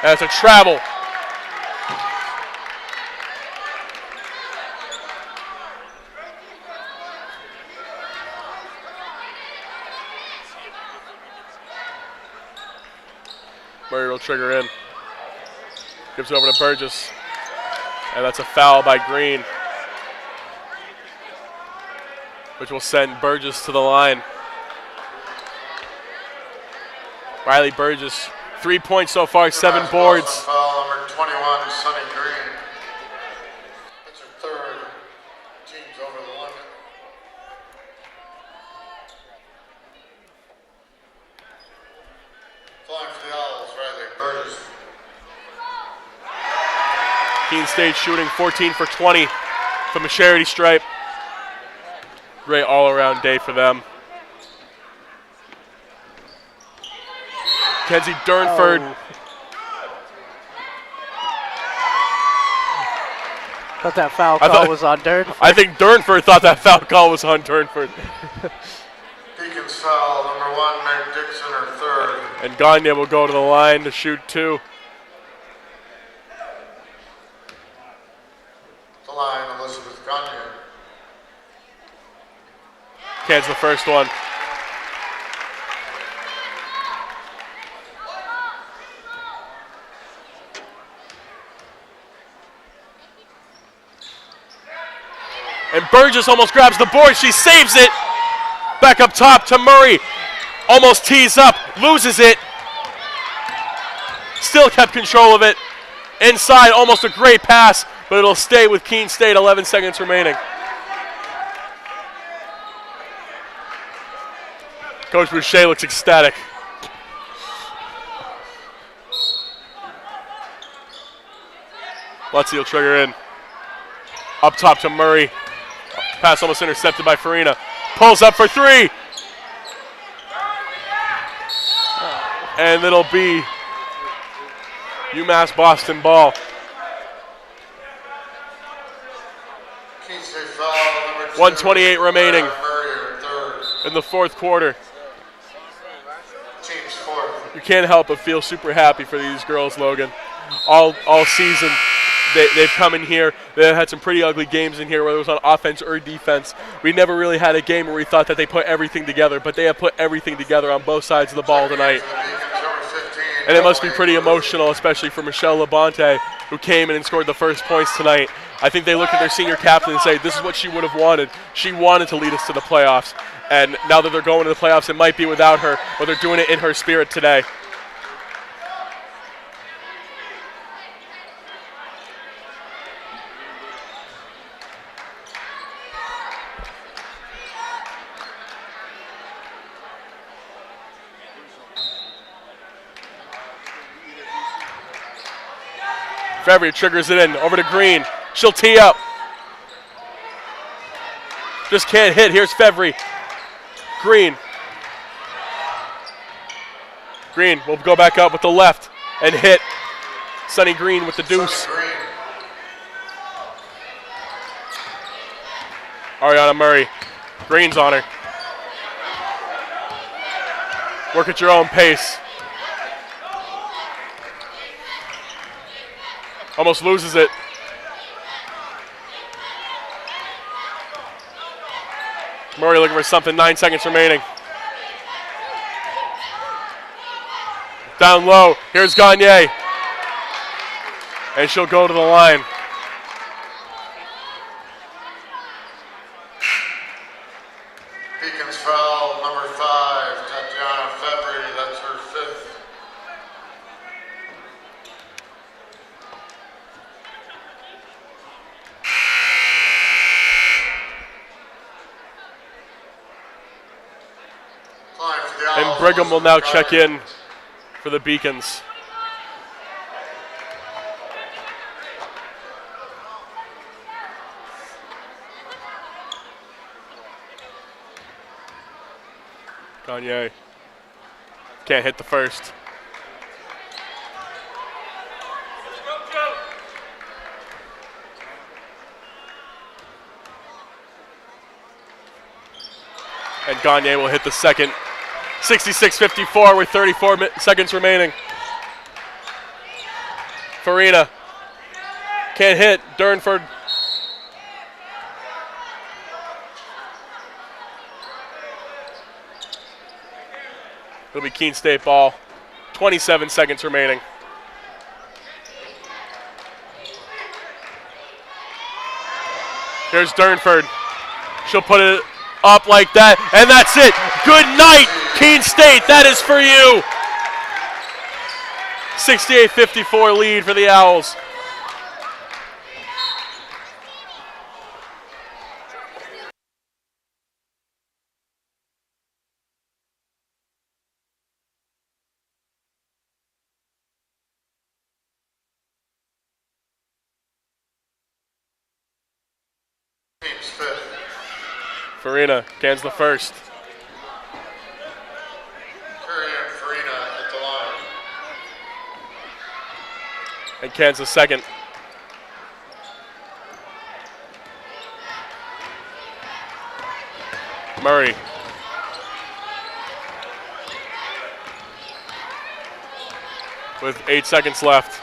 That's a travel. Murray will trigger in. Gives it over to Burgess. And that's a foul by Green, which will send Burgess to the line. Riley Burgess, 3 points so far, 7 boards. Foul number 21, Sonny Green. That's her third. Team's over the limit. Flying for the Owls, Riley Burgess. Keene State shooting 14 for 20 from the charity stripe. Great all-around day for them. Kenzie Durnford. Thought that foul call was on Durnford. I think Durnford thought that foul call was on Durnford. Deacon's foul, number 1, Meg Dixon, her third. And Gagne will go to the line to shoot 2. The line, Elizabeth Gagne. Cans the first one. And Burgess almost grabs the board. She saves it. Back up top to Murray. Almost tees up. Loses it. Still kept control of it. Inside, almost a great pass, but it'll stay with Keene State. 11 seconds remaining. Coach Boucher looks ecstatic. Lutzy will trigger in. Up top to Murray. Pass almost intercepted by Farina. Pulls up for 3. And it'll be UMass-Boston ball. 1:28 remaining in the fourth quarter. You can't help but feel super happy for these girls, Logan. All season, they've come in here. They've had some pretty ugly games in here, whether it was on offense or defense. We never really had a game where we thought that they put everything together, but they have put everything together on both sides of the ball tonight. And it must be pretty emotional, especially for Michelle Labonte, who came in and scored the first points tonight. I think they look at their senior captain and say, this is what she would have wanted. She wanted to lead us to the playoffs. And now that they're going to the playoffs, it might be without her, but they're doing it in her spirit today. February triggers it in, over to Green. She'll tee up. Just can't hit. Here's Fevry. Green. Green will go back up with the left and hit. Sunny Green with the deuce. Ariana Murray. Green's on her. Work at your own pace. Almost loses it. Murray looking for something, 9 seconds remaining. Down low, here's Gagne. And she'll go to the line. Beacons foul number 5, Tatiana February, that's her 5th. And Brigham will now check in for the Beacons. Gagne can't hit the first. And Gagne will hit the second. 66-54 with 34 seconds remaining. Farina can't hit. Durnford. It'll be Keene State ball. 27 seconds remaining. Here's Durnford. She'll put it up like that, and that's it. Good night, Keene State. That is for you. 68-54 lead for the Owls. Farina cans the first. Curry and Farina at the line. And cans the second. Murray. With 8 seconds left.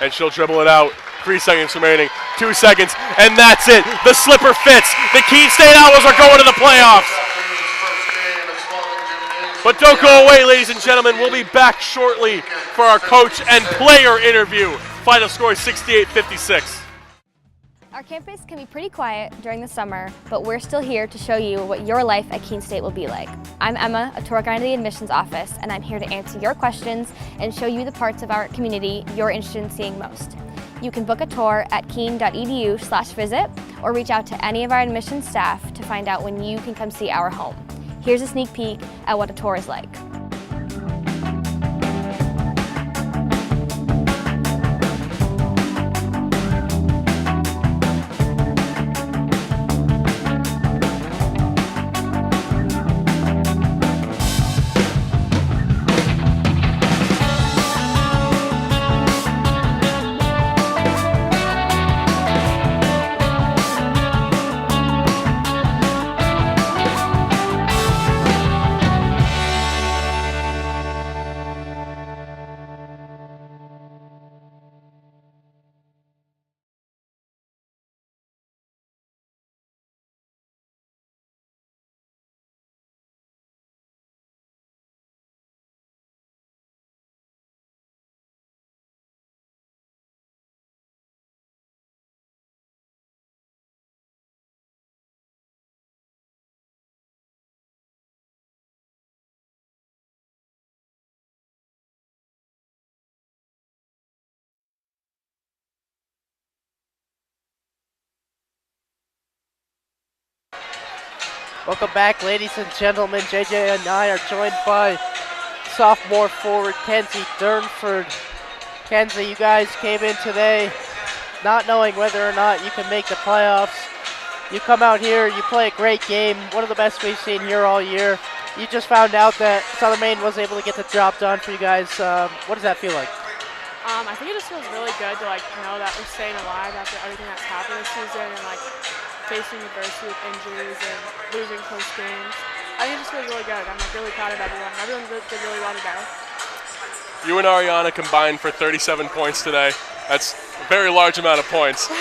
And she'll dribble it out. 3 seconds remaining. 2 seconds, and that's it. The slipper fits. The Keene State Owls are going to the playoffs. But don't go away, ladies and gentlemen. We'll be back shortly for our coach and player interview. Final score is 68-56. Our campus can be pretty quiet during the summer, but we're still here to show you what your life at Keene State will be like. I'm Emma, a tour guide of the admissions office, and I'm here to answer your questions and show you the parts of our community you're interested in seeing most. You can book a tour at keene.edu/visit or reach out to any of our admissions staff to find out when you can come see our home. Here's a sneak peek at what a tour is like. Welcome back, ladies and gentlemen. JJ and I are joined by sophomore forward Kenzie Durnford. Kenzie, you guys came in today not knowing whether or not you can make the playoffs. You come out here, you play a great game, one of the best we've seen here all year. You just found out that Southern Maine was able to get the job done for you guys. What does that feel like? I think it just feels really good to know that we're staying alive after everything that's happened this season and facing adversity with injuries and losing close games. I think it just feels really good. I'm really proud of everyone. Everyone did really well today. You and Ariana combined for 37 points today. That's a very large amount of points.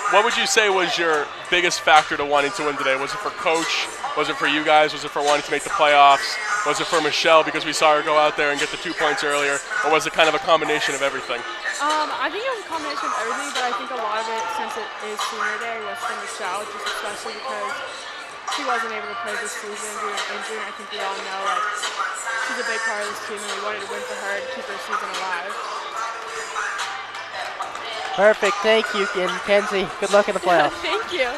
What would you say was your biggest factor to wanting to win today? Was it for coach? Was it for you guys? Was it for wanting to make the playoffs? Was it for Michelle because we saw her go out there and get the 2 points earlier? Or was it kind of a combination of everything? I think it was a combination of everything, but I think a lot of it, since it is senior day, was for Michelle, just especially because she wasn't able to play this season due to an injury. And I think we all know she's a big part of this team, and we wanted to win for her to keep her season alive. Perfect. Thank you, Kenzie. Good luck in the playoffs. Thank you.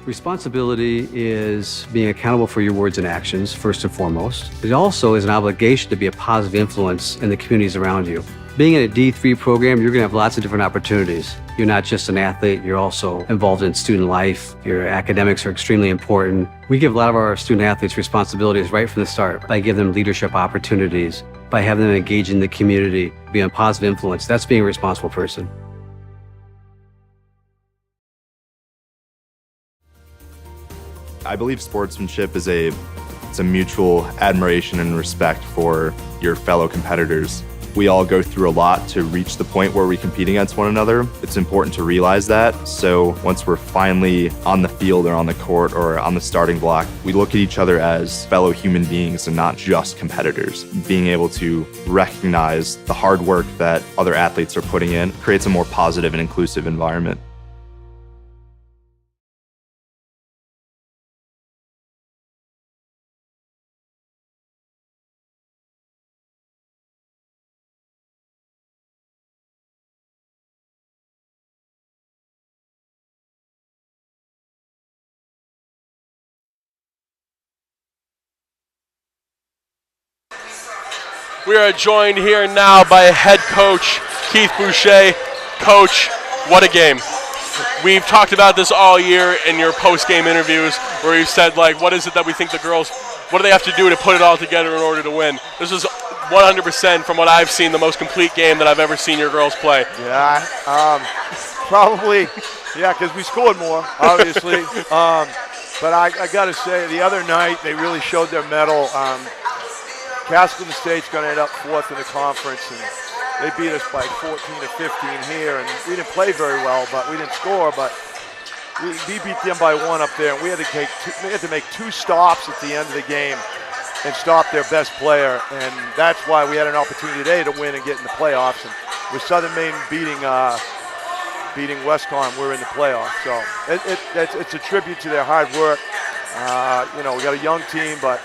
Responsibility is being accountable for your words and actions, first and foremost. It also is an obligation to be a positive influence in the communities around you. Being in a D3 program, you're going to have lots of different opportunities. You're not just an athlete, you're also involved in student life. Your academics are extremely important. We give a lot of our student athletes responsibilities right from the start by giving them leadership opportunities, by having them engage in the community, be a positive influence. That's being a responsible person. I believe sportsmanship is it's a mutual admiration and respect for your fellow competitors. We all go through a lot to reach the point where we compete against one another. It's important to realize that. So once we're finally on the field or on the court or on the starting block, we look at each other as fellow human beings and not just competitors. Being able to recognize the hard work that other athletes are putting in creates a more positive and inclusive environment. We are joined here now by head coach Keith Boucher. Coach, what a game. We've talked about this all year in your post-game interviews where you said, what is it that we think the girls, what do they have to do to put it all together in order to win? This was 100% from what I've seen, the most complete game that I've ever seen your girls play. Yeah, probably, yeah, because we scored more, obviously. But I got to say, the other night, they really showed their mettle. Castleton State's going to end up 4th in the conference, and they beat us by 14 to 15 here. And we didn't play very well, but we didn't score. But we beat them by 1 up there, and we had to make 2 stops at the end of the game and stop their best player. And that's why we had an opportunity today to win and get in the playoffs. And with Southern Maine beating Westcon, we're in the playoffs. So it's a tribute to their hard work. We got a young team, but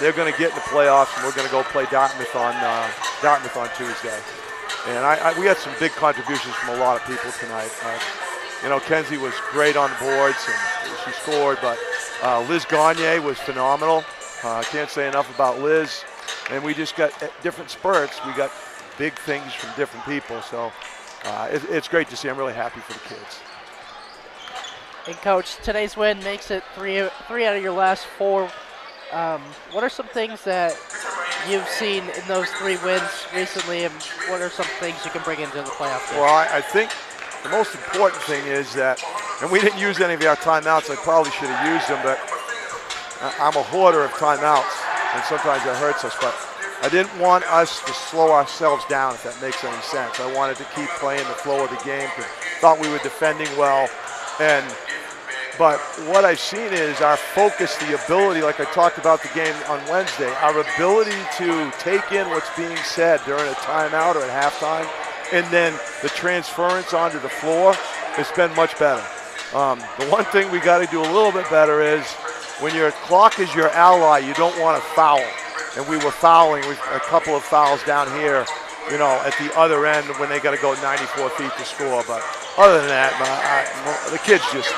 they're going to get in the playoffs, and we're going to go play Dartmouth on Tuesday. And we had some big contributions from a lot of people tonight. Kenzie was great on the boards, and she scored, but Liz Gagne was phenomenal. I can't say enough about Liz. And we just got different spurts. We got big things from different people. So it's great to see. I'm really happy for the kids. And Coach, today's win makes it 3 out of your last 4. What are some things that you've seen in those 3 wins recently, and what are some things you can bring into the playoff game? Well, I think the most important thing is that, and we didn't use any of our timeouts. I probably should have used them, but I'm a hoarder of timeouts, and sometimes it hurts us. But I didn't want us to slow ourselves down, if that makes any sense. I wanted to keep playing the flow of the game because I thought we were defending well. But what I've seen is our focus, the ability, like I talked about the game on Wednesday, our ability to take in what's being said during a timeout or at halftime, and then the transference onto the floor has been much better. The one thing we got to do a little bit better is when your clock is your ally, you don't want to foul. And we were fouling with a couple of fouls down here, at the other end when they got to go 94 feet to score. But other than that, the kids just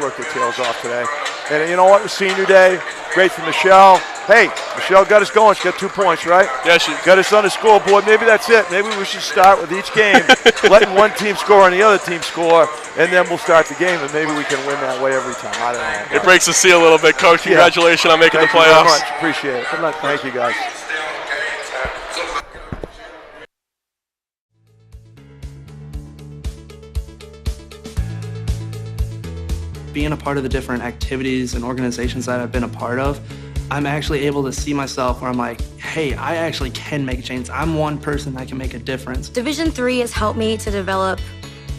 worked their tails off today. And you know what? Senior day, great for Michelle. Hey, Michelle got us going. She got 2 points, right? Yeah, she got us on the scoreboard. Maybe that's it. Maybe we should start with each game, letting one team score and the other team score, and then we'll start the game, and maybe we can win that way every time. I don't know. It breaks the seal a little bit, Coach. Congratulations on making Thank the you playoffs. very much. Appreciate it. Good luck. Thank you, guys. Being a part of the different activities and organizations that I've been a part of, I'm actually able to see myself where I'm like, hey, I actually can make change. I'm one person that can make a difference. Division III has helped me to develop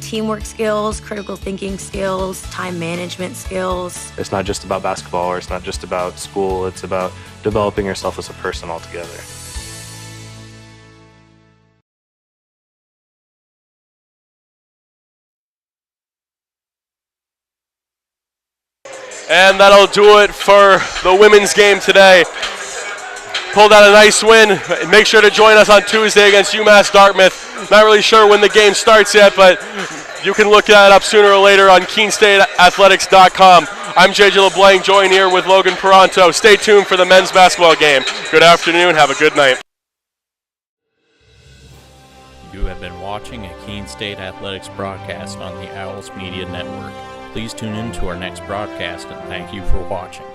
teamwork skills, critical thinking skills, time management skills. It's not just about basketball, or it's not just about school. It's about developing yourself as a person altogether. And that'll do it for the women's game today. Pulled out a nice win. Make sure to join us on Tuesday against UMass-Dartmouth. Not really sure when the game starts yet, but you can look that up sooner or later on KeeneStateAthletics.com. I'm JJ LeBlanc, joined here with Logan Peranto. Stay tuned for the men's basketball game. Good afternoon. Have a good night. You have been watching a Keene State Athletics broadcast on the Owls Media Network. Please tune in to our next broadcast, and thank you for watching.